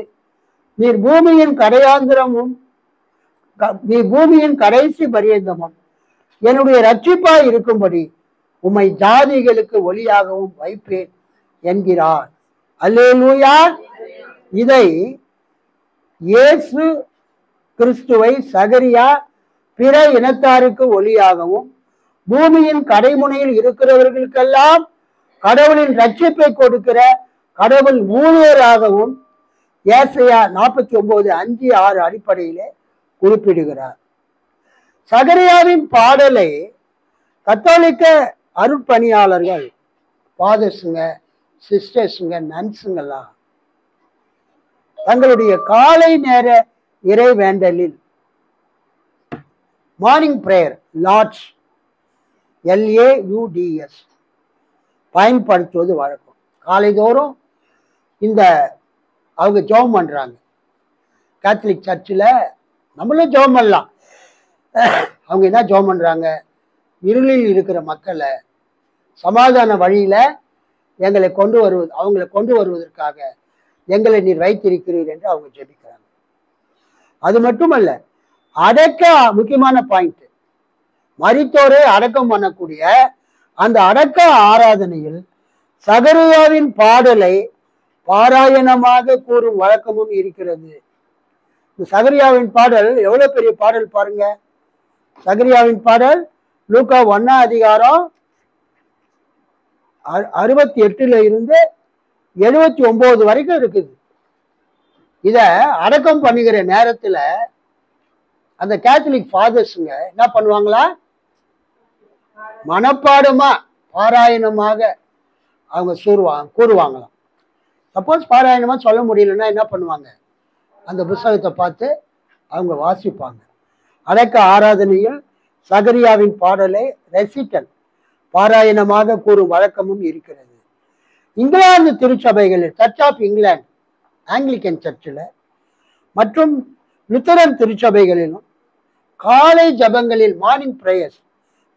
நீர் பூமியின் கடையாந்திரமும் நீ பூமியின் கடைசி பரியந்தமும் என்னுடைய ரட்சிப்பாய் இருக்கும்படி உம்மை ஜாதிகளுக்கு ஒளியாகவும் வைப்பேன் என்கிறார். அல்லேலூயா. இதை இயேசு கிறிஸ்துவை சகரியா பிற இனத்தாருக்கு ஒளியாகவும், பூமியின் கடைமுனையில் இருக்கிறவர்களுக்கெல்லாம் கடவுளின் ரட்சிப்பை கொடுக்கிற கடவுள் ஊழியராகவும் ஏசாயா 49:5-6 அடிப்படையிலே குறிப்பிடுகிறார். சகரியாவின் பாடலை கத்தோலிக்க அருட்பணியாளர்கள், ஃபாதர்ஸுங்க, சிஸ்டர்ஸுங்க, நன்ஸுங்கெல்லாம் தங்களுடைய காலை நேர இறைவேண்டலில் மார்னிங் பிரேயர், லார்ட்ஸ், LAUDS பயன்படுத்துவது வழக்கம். காலைதோறும் இந்த அவங்க ஜெபம் பண்றாங்க. கேத்தலிக் சர்ச்சில் நம்மளும் ஜெபம் பண்ணலாம். அவங்க என்ன ஜெபம் பண்றாங்க? இருளில் இருக்கிற மக்களை சமாதான வழியில எங்களை அவங்களை கொண்டு வருவதற்காக எங்களை நீர் வைத்திருக்கிறீர் என்று அவங்க ஜெபிக்கிறாங்க. அது மட்டுமல்ல, முக்கியமான பாயிண்ட், மரித்தோரை அடக்கம் பண்ணக்கூடிய அந்த அடக்க ஆராதனையில் சகரியாவின் பாடலை பாராயணமாக கூறும் வழக்கமும் இருக்கிறது. சகரியாவின் பாடல் எவ்வளவு பெரிய பாடல் பாருங்க. சகரியாவின் பாடல் லூக்கா 1:68 இருந்து 79 வரைக்கும் இருக்குது. இத அடக்கம் பண்ணுகிற நேரத்துல அந்த கேத்தலிக் ஃபாதர்ஸுங்க என்ன பண்ணுவாங்களா? மனப்பாடமா பாராயணமாக அவங்க கூறுவாங்களாம். சப்போஸ் பாராயணமா சொல்ல முடியலன்னா என்ன பண்ணுவாங்க? அந்த புத்தகத்தை பார்த்து அவங்க வாசிப்பாங்க. அடக்க ஆராதனையில் சகரியாவின் பாடலை ரெசிட்டல் பாராயணமாக கூறும் வழக்கமும் இருக்கிறது. இங்கிலாந்து திருச்சபைகளில், சர்ச் ஆஃப் இங்கிலாந்து, ஆங்கிலிக்கன் சர்ச்சில் மற்றும் லுத்தரன் திருச்சபைகளிலும் காலை ஜபங்களில், மார்னிங் பிரேயர்ஸ்,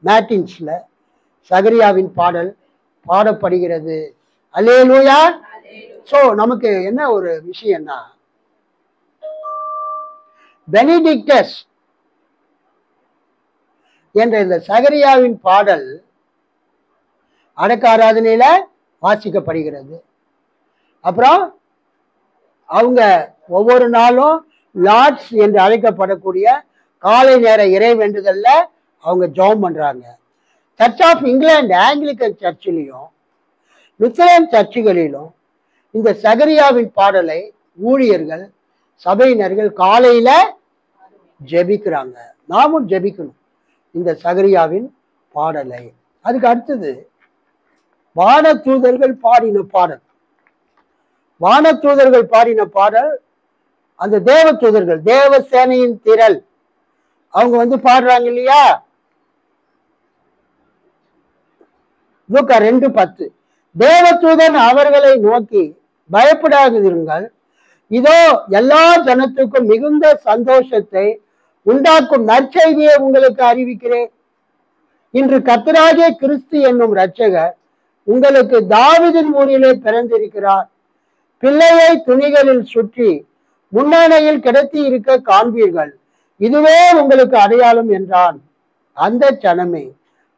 மேட்டின்ஸ்ல சகரியாவின் பாடல் பாடப்படுகிறது. அல்லேலூயா. சோ நமக்கு என்ன ஒரு விஷயம்னா, பெனிடிக்டஸ் என்ற இந்த சகரியாவின் பாடல் அடக்க ஆராதனையில வாசிக்கப்படுகிறது. அப்புறம் அவங்க ஒவ்வொரு நாளும் லார்ட்ஸ் என்று அழைக்கப்படக்கூடிய காலை நேர இறை வேண்டுதல்ல அவங்க ஜெபம் பண்றாங்க. சர்ச் ஆஃப் இங்கிலாந்து, ஆங்கிலிக்கன் சர்ச்சிலையும் லுத்தரன் சர்ச்சுகளிலும் இந்த சகரியாவின் பாடலை ஊழியர்கள், சபையினர்கள் காலையில ஜெபிக்கிறாங்க. நாமும் ஜெபிக்கணும் இந்த சகரியாவின் பாடலை. அதுக்கு அடுத்தது வான தூதர்கள் பாடின பாடல். வான தூதர்கள் பாடின பாடல், அந்த தேவ தூதர்கள், தேவ சேனையின் திரள், அவங்க பாடுறாங்க இல்லையா? லூக்கா 2:10. தேவதூதன் அவர்களை நோக்கி, பயப்படாதிருங்கள், இதோ எல்லா ஜனத்துக்கும் மிகுந்த சந்தோஷத்தை உண்டாக்கும் நற்செய்தியை உங்களுக்கு அறிவிக்கிறேன். இன்று கர்த்தராகிய கிறிஸ்து என்னும் இரட்சகர் உங்களுக்கு தாவீதின் ஊரிலே பிறந்திருக்கிறார். பிள்ளையை துணிகளில் சுற்றி முன்னணையில் கிடத்தி இருக்க காண்பீர்கள். இதுவே உங்களுக்கு அடையாளம் என்றான். அந்த ஜனமே,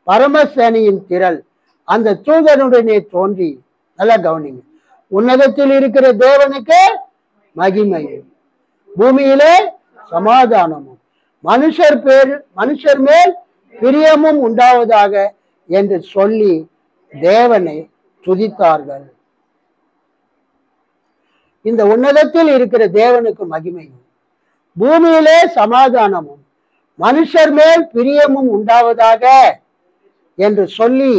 பரமசேனையின் திரள் அந்த தூதனுடனே தோன்றி, நல்லா கவனிங்க, உன்னதத்தில் இருக்கிற தேவனுக்கு மகிமையும், பூமியிலே சமாதானமும், மனுஷர் மேல் பிரியமும் உண்டாவதாக என்று சொல்லி தேவனை துதித்தார்கள். இந்த உன்னதத்தில் இருக்கிற தேவனுக்கு மகிமையும், பூமியிலே சமாதானமும், மனுஷர் மேல் பிரியமும் உண்டாவதாக என்று சொல்லி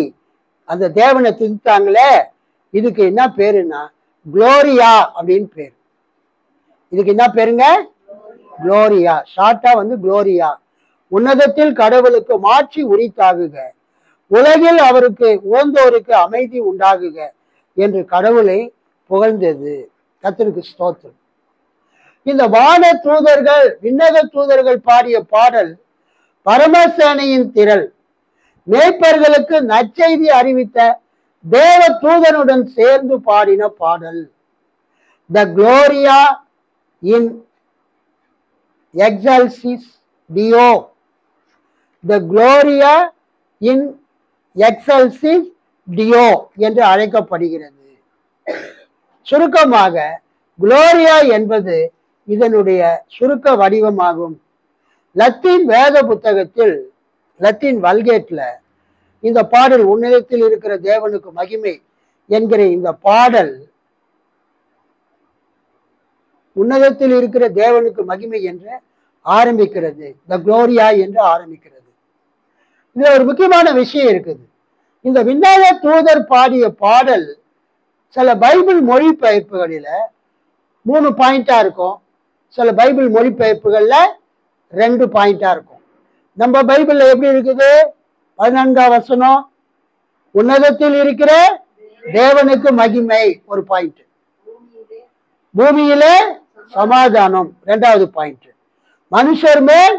அந்த தேவனை துதித்தாங்களே, இதுக்கு என்ன பேருன்னா குளோரியா அப்படின்னு பேரு. இதுக்கு என்ன பேருங்க? குளோரியா. ஷார்ட்டா குளோரியா. உன்னதத்தில் கடவுளுக்கு மாட்சி உரித்தாகுக, உலகில் அவருக்கு உகந்தோருக்கு அமைதி உண்டாகுக என்று கடவுளை புகழ்ந்தது. கர்த்தருக்கு ஸ்தோத்திரம். இந்த வான தூதர்கள், விண்ணக தூதர்கள் பாடிய பாடல் பரமசேனையின் திரள், மேய்ப்பர்களுக்கு நற்செய்தி அறிவித்த தேவ தூதனுடன் சேர்ந்து பாடின பாடல். த குளோரியா இன் எக்ஸல்சிஸ் டியோ, த குளோரியா இன் எக்ஸல்சிஸ் டியோ என்று அழைக்கப்படுகிறது. சுருக்கமாக குளோரியா என்பது இதனுடைய சுருக்க வடிவமாகும். லத்தீன் வேத புத்தகத்தில், லத்தீன் வல்கேட்ல இந்த பாடல் உன்னதத்தில் இருக்கிற தேவனுக்கு மகிமை என்கிற இந்த பாடல், உன்னதத்தில் இருக்கிற தேவனுக்கு மகிமை என்று ஆரம்பிக்கிறது. த குளோரியா என்று ஆரம்பிக்கிறது. இதுல ஒரு முக்கியமான விஷயம் இருக்குது. இந்த விண்ணக தூதர் பாடிய பாடல் சில பைபிள் மொழிபெயர்ப்புகளில 3 பாயிண்டா இருக்கும், சில பைபிள் மொழிபெயர்ப்புகள்ல 2 பாயிண்டா இருக்கும். நம்ம பைபிள்ல எப்படி இருக்குது? 14ஆம் வசனம், உன்னதத்தில் இருக்கிற தேவனுக்கு மகிமை ஒரு பாயிண்ட், பூமியிலே சமாதானம் 2வது பாயிண்ட், மனுஷர் மேல்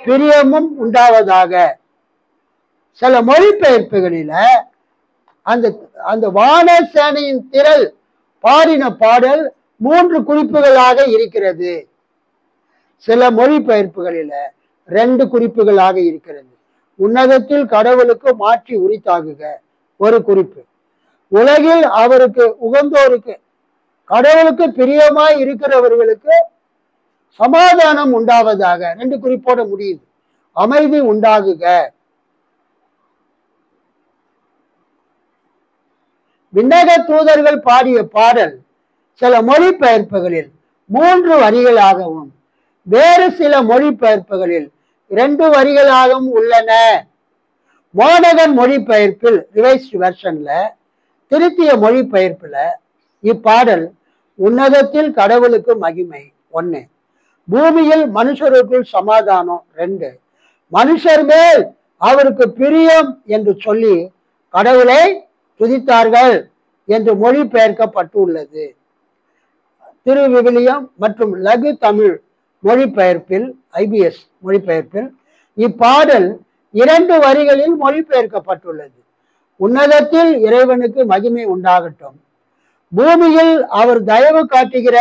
பிரியமும் உண்டாவதாக. சில மொழிபெயர்ப்புகளில அந்த வான சேனையின் திரள் பாடின பாடல் 3 குறிப்புகளாக இருக்கிறது. சில மொழிபெயர்ப்புகளில 2 குறிப்புகளாக இருக்கிறது. உன்னதத்தில் கடவுளுக்கு மாற்றி உரித்தாகுக ஒரு குறிப்பு, உலகில் அவருக்கு உகந்தோருக்கு, கடவுளுக்கு பிரியமாய் இருக்கிறவர்களுக்கு சமாதானம் உண்டாவதாக 2 குறிப்போட முடியுது, அமைதி உண்டாகுக. விண்ணக தூதர்கள் பாடிய பாடல் சில மொழிபெயர்ப்புகளில் 3 வரிகளாகவும் வேறு சில மொழிபெயர்ப்புகளில் 2 வரிகளாகவும் உள்ளன. மோனகன் மொழிபெயர்ப்பில், ரிவைஸ்ட் வெர்ஷன்ல, திருத்திய மொழிபெயர்ப்புல இப்பாடல் உன்னதத்தில் கடவுளுக்கு மகிமை 1, பூமியில் மனுஷருக்குள் சமாதானம் 2, மனுஷர் மேல் அவருக்கு பிரியம் என்று சொல்லி கடவுளை துதித்தார்கள் என்று மொழிபெயர்க்கப்பட்டுள்ளது. திருவிவிலியம் மற்றும் லகு தமிழ் மொழிபெயர்ப்பில், ஐபிஎஸ் மொழிபெயர்ப்பில் இப்பாடல் 2 வரிகளில் மொழிபெயர்க்கப்பட்டுள்ளது. உன்னதத்தில் இறைவனுக்கு மகிமை உண்டாகட்டும், பூமியில் அவர் தயவு காட்டுகிற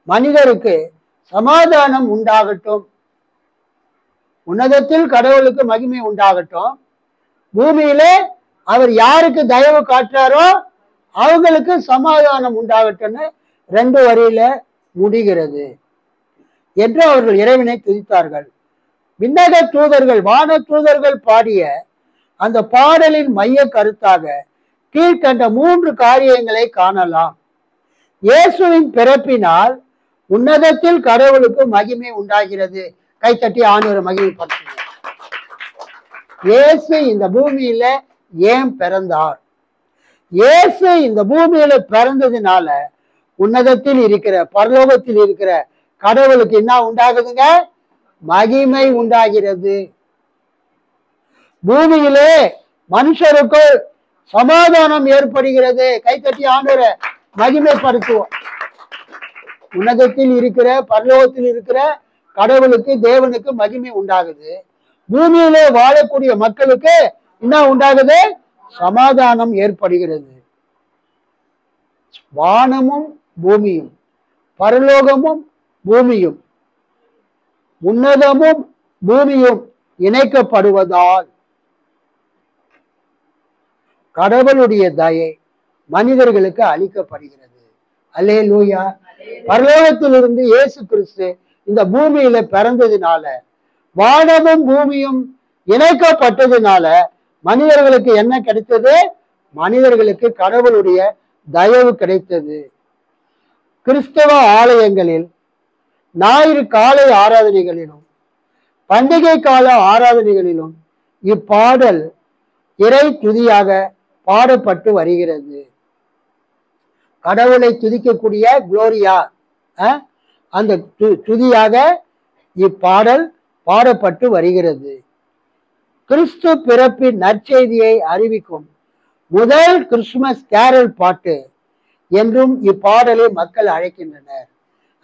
மனிதருக்கு சமாதானம் உண்டாகட்டும். உன்னதத்தில் கடவுளுக்கு மகிமை உண்டாகட்டும், பூமியிலே அவர் யாருக்கு தயவு காட்டுறாரோ அவங்களுக்கு சமாதானம் உண்டாகட்டும்னு 2 வரியில முடிகிறது என்று அவர்கள் இறைவனை துதித்தார்கள். விண்ணக தூதர்கள், வான தூதர்கள் பாடிய அந்த பாடலின் மைய கருத்தாக கீழ்கண்ட 3 காரியங்களை காணலாம். இயேசுவின் பிறப்பினால் உன்னதத்தில் கடவுளுக்கு மகிமை உண்டாகிறது. கைத்தட்டி ஆண்டவரை மகிமைப்படுத்துங்க. இயேசு இந்த பூமியில ஏன் பிறந்தார்? இயேசு இந்த பூமியில பிறந்ததுனால உன்னதத்தில் இருக்கிற பரலோகத்தில் இருக்கிற கடவுளுக்கு என்ன உண்டாகுதுங்க? மகிமை உண்டாகிறது. பூமியிலே மனுஷருக்குள் சமாதானம் ஏற்படுகிறது. கைத்தட்டி ஆண்டவரை மகிமைப்படுத்துவோம். உன்னதத்தில் இருக்கிற பரலோகத்தில் இருக்கிற கடவுளுக்கு தேவனுக்கு மகிமை உண்டாகுது. பூமியிலே வாழக்கூடிய மக்களுக்கு என்ன உண்டாகுது? சமாதானம் ஏற்படுகிறது. வானமும் பூமியும், பரலோகமும் பூமியும், உன்னதமும் பூமியும் இணைக்கப்படுவதால் கடவுளுடைய தயை மனிதர்களுக்கு அளிக்கப்படுகிறது. அல்லேலூயா. பரலோகத்திலிருந்து இயேசு கிறிஸ்து இந்த பூமியில பிறந்ததுனால, வானமும் பூமியும் இணைக்கப்பட்டதுனால மனிதர்களுக்கு என்ன கிடைத்தது? மனிதர்களுக்கு கடவுளுடைய தயவு கிடைத்தது. கிறிஸ்தவ ஆலயங்களில் ஞாயிறு காலை ஆராதனைகளிலும் பண்டிகை கால ஆராதனைகளிலும் இப்பாடல் இறை துதியாக பாடப்பட்டு வருகிறது. கடவுளை துதிக்கக்கூடிய குளோரியா அந்த துதியாக இப்பாடல் பாடப்பட்டு வருகிறது. கிறிஸ்து பிறப்பின் நற்செய்தியை அறிவிக்கும் முதல் கிறிஸ்துமஸ் கேரல் பாட்டு என்றும் இப்பாடலை மக்கள் அழைக்கின்றனர்.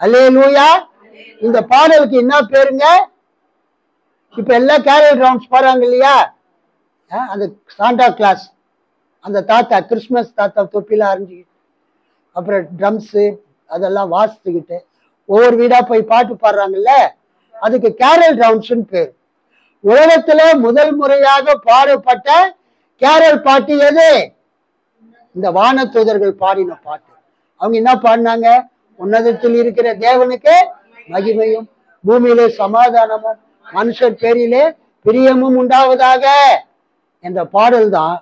அல்லேலூயா. இந்த பாடலுக்கு என்ன பேருங்க? இப்ப எல்லாம் கேரல் ரவுண்ட்ஸ் போறாங்க இல்லையா? அந்த சாண்டா கிளாஸ், அந்த தாத்தா, கிறிஸ்துமஸ் தாத்தா தொப்பிலாம் அறிஞ்சுக்கிட்டு, அப்புறம் ட்ரம்ஸு அதெல்லாம் வாசிச்சுக்கிட்டு ஒவ்வொரு வீடா போய் பாட்டு பாடுறாங்கல்ல, அதுக்கு கேரல் ரவுண்ட்ஸ்ன்னு பேர். உலகத்துல முதல் முறையாக பாடப்பட்ட கேரல் பாட்டு எது? இந்த வானதூதர்கள் பாடின பாட்டு. அவங்க என்ன பாடினாங்க? உன்னதத்தில் இருக்கிற தேவனுக்கு மகிமையும், பூமியிலே சமாதானமும், மனுஷர் பேரிலே பிரியமும் உண்டாவதாக என்ற பாடல் தான்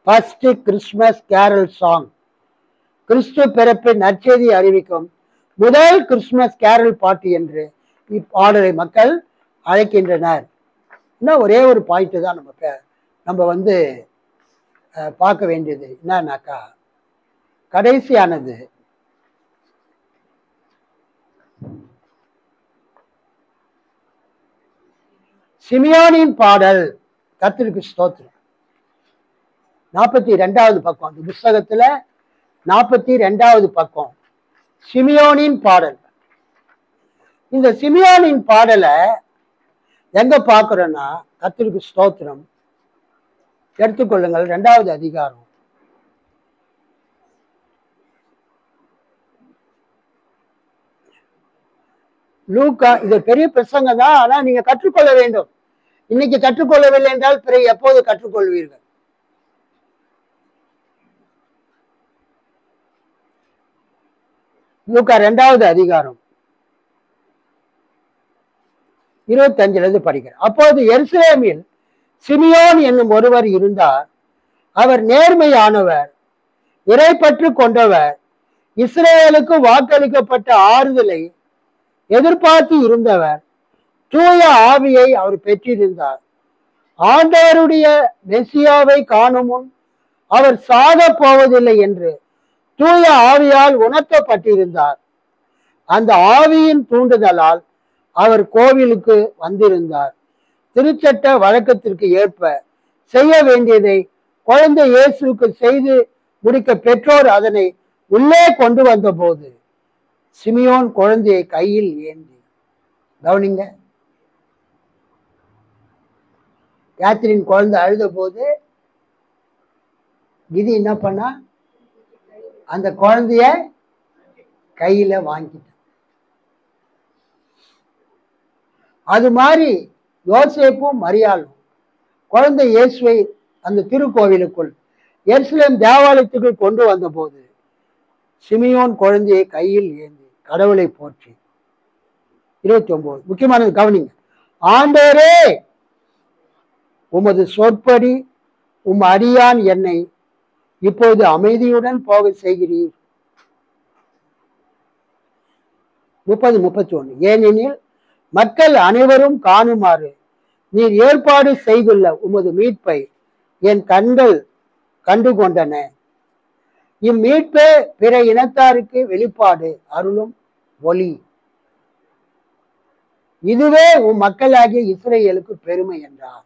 ஃபர்ஸ்ட் கிறிஸ்துமஸ் கேரல் சாங். கிறிஸ்து பிறப்பின் நற்செய்தி அறிவிக்கும் முதல் கிறிஸ்துமஸ் கேரல் பாட்டு என்று இப்பாடலை மக்கள் அழைக்கின்றனர். இன்னும் ஒரே ஒரு பாயிண்ட் தான் நம்ம வந்து பார்க்க வேண்டியது என்னன்னாக்கா, கடைசியானது சிமியோனின் பாடல். கர்த்தருக்கு ஸ்தோத்திரம். 42வது பக்கம், அந்த புஸ்தகத்துல 42வது பக்கம், சிமியோனின் பாடல். இந்த சிமியோனின் பாடலை எங்க பார்க்கிறோன்னா, கர்த்தருக்கு ஸ்தோத்திரம், எடுத்துக்கொள்ளுங்கள் 2வது அதிகாரம். லூக்கா. இது பெரிய பிரசங்க தான், ஆனா நீங்க கற்றுக்கொள்ள வேண்டும். இன்னைக்கு கற்றுக்கொள்ளவில்லை என்றால் பிறகு எப்போது கற்றுக்கொள்வீர்கள்? லூக்கா 2வது அதிகாரம் 25 படிக்கிறேன். அப்போது எருசலேமில் சிமியோன் என்னும் ஒருவர் இருந்தார். அவர் நேர்மையானவர், இறைப்பற்று கொண்டவர், இஸ்ரவேலுக்கு வாக்களிக்கப்பட்ட ஆறுதலை எதிர்பார்த்து இருந்தவர். தூய ஆவியை அவர் பெற்றிருந்தார். ஆண்டவருடைய மெசியாவை காணும் முன் அவர் சாக போவதில்லை என்று தூய ஆவியால் உணர்த்தப்பட்டிருந்தார். அந்த ஆவியின் தூண்டுதலால் அவர் கோவிலுக்கு வந்திருந்தார். திருச்சட்ட வழக்கத்திற்கு ஏற்ப செய்ய வேண்டியதை குழந்தை இயேசுக்கு செய்து முடிக்க பெற்றோர் அதனை உள்ளே கொண்டு வந்த போது சிமியோன் குழந்தையை கையில் ஏந்தி, கவனிங்க, கேத்ரின் குழந்தை அழுத போது இது என்ன பண்ணா, அந்த குழந்தைய கையில வாங்கிட்டான். அது மாதிரி யோசேப்பும் மரியாளும் குழந்தை இயேசுவை அந்த திருக்கோவிலுக்குள் எருசலேம் தேவாலயத்துக்குள் கொண்டு வந்த போது சிமியோன் குழந்தையை கையில் ஏந்தி கடவுளை போற்றி. 29 முக்கியமானது கவனிங்க. ஆண்டவரே, உமது சொற்படி உம் அடியான் என்னை இப்போது அமைதியுடன் போக செய்கிறீர். 30-31 ஏனெனில் மக்கள் அனைவரும் காணுமாறு நீர் ஏற்பாடு செய்துள்ள உமது மீட்பை என் கண்கள் கண்டு கொண்டன. இம்மீட்பே பிற இனத்தாருக்கு வெளிப்பாடு, அருளும் ஒளி. இதுவே உன் மக்களாகிய இஸ்ரேலுக்கு பெருமை என்றார்.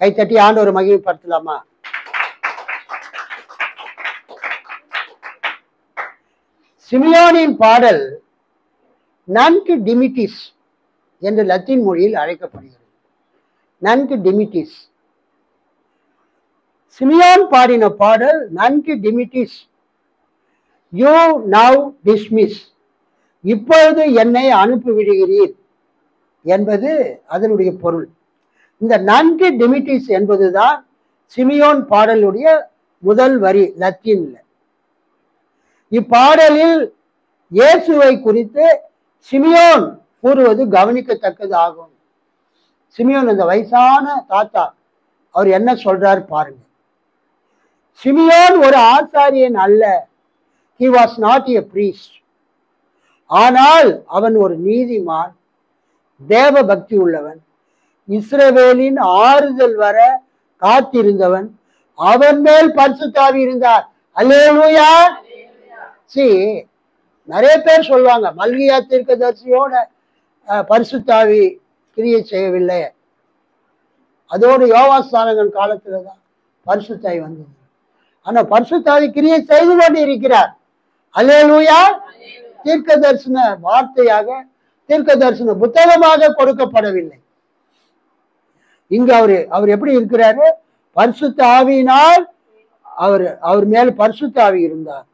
கைத்தட்டி ஆண்டவரை மகிழ்ப்படுத்தலாமா? சிமியோனின் பாடல் நன்கு டிமிட்டிஸ் என்று லத்தீன் மொழியில் அழைக்கப்படுகிறது. நன்கு டிமிட்டிஸ். சிமியோன் பாடின பாடல் நன்கு டிமிட்டிஸ், யூ நவ் டிஸ்மிஸ், இப்பொழுது என்னை அனுப்பிவிடுகிறீர் என்பது அதனுடைய பொருள். இந்த நன்கு டிமிட்டிஸ் என்பதுதான் சிமியோன் பாடலுடைய முதல் வரி லத்தீன்ல. இப்பாடலில் இயேசுவை குறித்து சிமியோன் கூறுவது கவனிக்கத்தக்கது ஆகும். சிமியோன் அந்த வயசான தாத்தா, அவர் என்ன சொல்றார் பாருங்க. சிமியோன் ஒரு ஆசாரியன் அல்ல, he was not a priest, ஆனால் அவன் ஒரு நீதிமான், தேவ பக்தி உள்ளவன், இஸ்ரவேலின் ஆறுதல் வர காத்திருந்தவன், அவன் மேல் பரிசுத்த ஆவி இருந்தார். அல்லேலூயா. நிறைய பேர் சொல்லுவாங்க மல்கியா தீர்க்கதரிசியோட பரிசுத்த ஆவி கிரியை செய்யவில்லை, அதோடு யோவாஸ்தானகன் காலத்துலதான் பரிசுத்த ஆவி வந்தது. ஆனா பரிசுத்த ஆவி கிரியை செய்து கொண்டு இருக்கிறார். அல்லேலூயா. தீர்க்க தரிசன வார்த்தையாக, தீர்க்க தரிசன புத்தகமாக கொடுக்கப்படவில்லை. இங்க அவர் எப்படி இருக்கிறாரு? பரிசுத்த ஆவியினால் அவர் மேல் பரிசுத்த ஆவி இருந்தார்.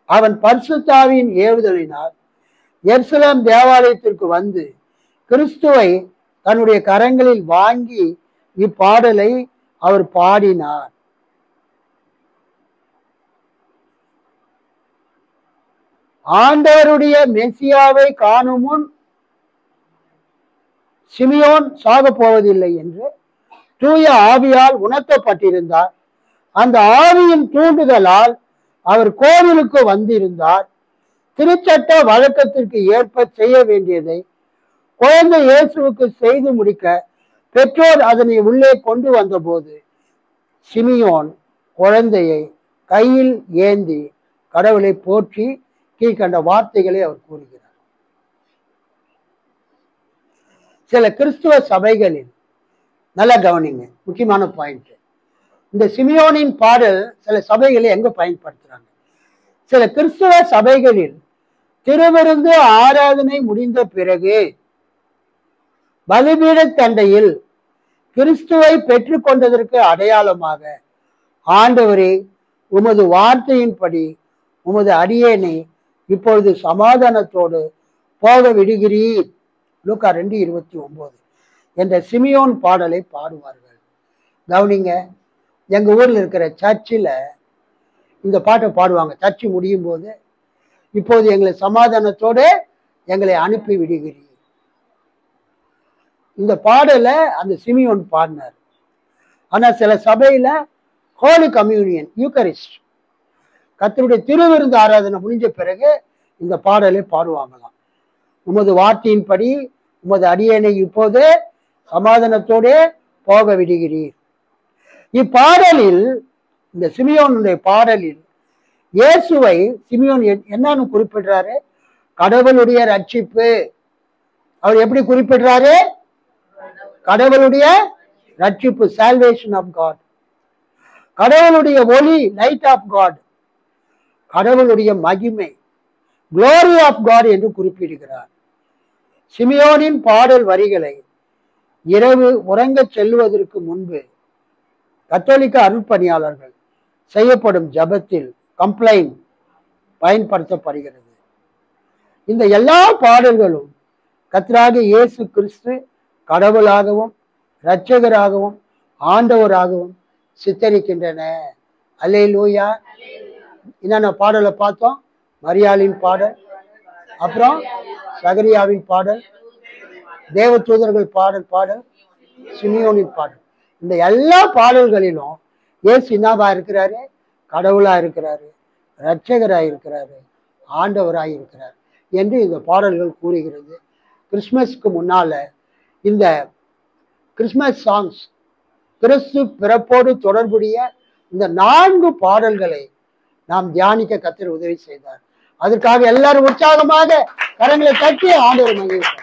அவன் பரிசுத்த ஆவியின் ஏவுதலினால் எருசலேம் தேவாலயத்திற்கு வந்து கிறிஸ்துவை தன்னுடைய கரங்களில் வாங்கி இப்பாடலை அவர் பாடினார். ஆண்டவருடைய மெசியாவை காணும் முன் சிமியோன் சாக போவதில்லை என்று தூய ஆவியால் உணர்த்தப்பட்டிருந்தார். அந்த ஆவியின் தூண்டுதலால் அவர் கோவிலுக்கு வந்திருந்தார். திருச்சட்ட வழக்கத்திற்கு ஏற்ப செய்ய வேண்டியதை குழந்தை இயேசுவுக்கு செய்து முடிக்க பெற்றோர் அதனை உள்ளே கொண்டு வந்தபோது சிமியோன் குழந்தையை கையில் ஏந்தி கடவுளை போற்றி கீழ்கண்ட வார்த்தைகளை அவர் கூறுகிறார். சில கிறிஸ்துவ சபைகளில் நல்லா கவனிங்க, முக்கியமான பாயிண்ட். இந்த சிமியோனின் பாடல் சில சபைகளை எங்க பயன்படுத்துறாங்க? சில கிறிஸ்துவ சபைகளில் திருவிருந்து ஆராதனை முடிந்த பிறகு பலிபீட தண்டையில் கிறிஸ்துவை பெற்றுக் கொண்டதற்கு அடையாளமாக, ஆண்டவரே உமது வார்த்தையின்படி உமது அடியேனை இப்பொழுது சமாதானத்தோடு போக விடுகிறீர், லூக்கா 2:29 என்ற சிமியோன் பாடலை பாடுவார்கள். கவனிங்க, எங்க ஊர்ல இருக்கிற சர்ச்சில் இந்த பாட்டை பாடுவாங்க. சர்ச்சு முடியும் போது, இப்போது எங்களை சமாதானத்தோடு எங்களை அனுப்பி விடுகிறீர். இந்த பாடலை அந்த சிமியோன் பாடினார். ஆனா சில சபையில ஹோலி கம்யூனியன், யூகரிஸ்ட், கர்த்தருடைய திருவிருந்து ஆராதனை முடிஞ்ச பிறகு இந்த பாடலை பாடுவாங்களாம். உமது வார்த்தையின்படி உமது அடியேனை இப்போது சமாதானத்தோடு போக விடுகிறீர். இப்பாடலில், இந்த சிமியோனுடைய பாடலில் இயேசுவை சிமியோன் என்னன்னு குறிப்பிடுறாரு? கடவுளுடைய ரட்சிப்பு. அவர் எப்படி குறிப்பிடுறாரு? கடவுளுடைய ரட்சிப்பு, சால்வேஷன் ஆஃப் காட். கடவுளுடைய ஒளி, லைட் ஆஃப் காட். கடவுளுடைய மகிமை, குளோரி ஆஃப் காட் என்று குறிப்பிடுகிறார். சிமியோனின் பாடல் வரிகளை இரவு உறங்க செல்வதற்கு முன்பு கத்தோலிக்க அருட்பணியாளர்கள் செய்யப்படும் ஜபத்தில் கம்ப்ளைண்ட் பயன்படுத்தப்படுகிறது. இந்த எல்லா பாடல்களும் கர்த்தராகிய இயேசு கிறிஸ்து கடவுளாகவும் இரட்சகராகவும் ஆண்டவராகவும் சித்தரிக்கின்றன. அல்லேலூயா. என்னென்ன பாடலை பார்த்தோம்? மரியாளின் பாடல், அப்புறம் சகரியாவின் பாடல், தேவ தூதர்கள் பாடல், சிமியோனின் பாடல். இந்த எல்லா பாடல்களிலும் இயேசு என்னவா இருக்கிறாரு? கடவுளா இருக்கிறாரு, இரட்சகராய் இருக்கிறாரு, ஆண்டவராய் இருக்கிறார் என்று இந்த பாடல்கள் கூறுகிறது. கிறிஸ்மஸ்க்கு முன்னால இந்த கிறிஸ்மஸ் சாங்ஸ், கிறிஸ்து பிறப்போடு தொடர்புடைய இந்த 4 பாடல்களை நாம் தியானிக்க கர்த்தர் உதவி செய்தார். அதற்காக எல்லாரும் உற்சாகமாக கரங்களை தட்டி ஆண்டவர் மகிழ்ச்சி.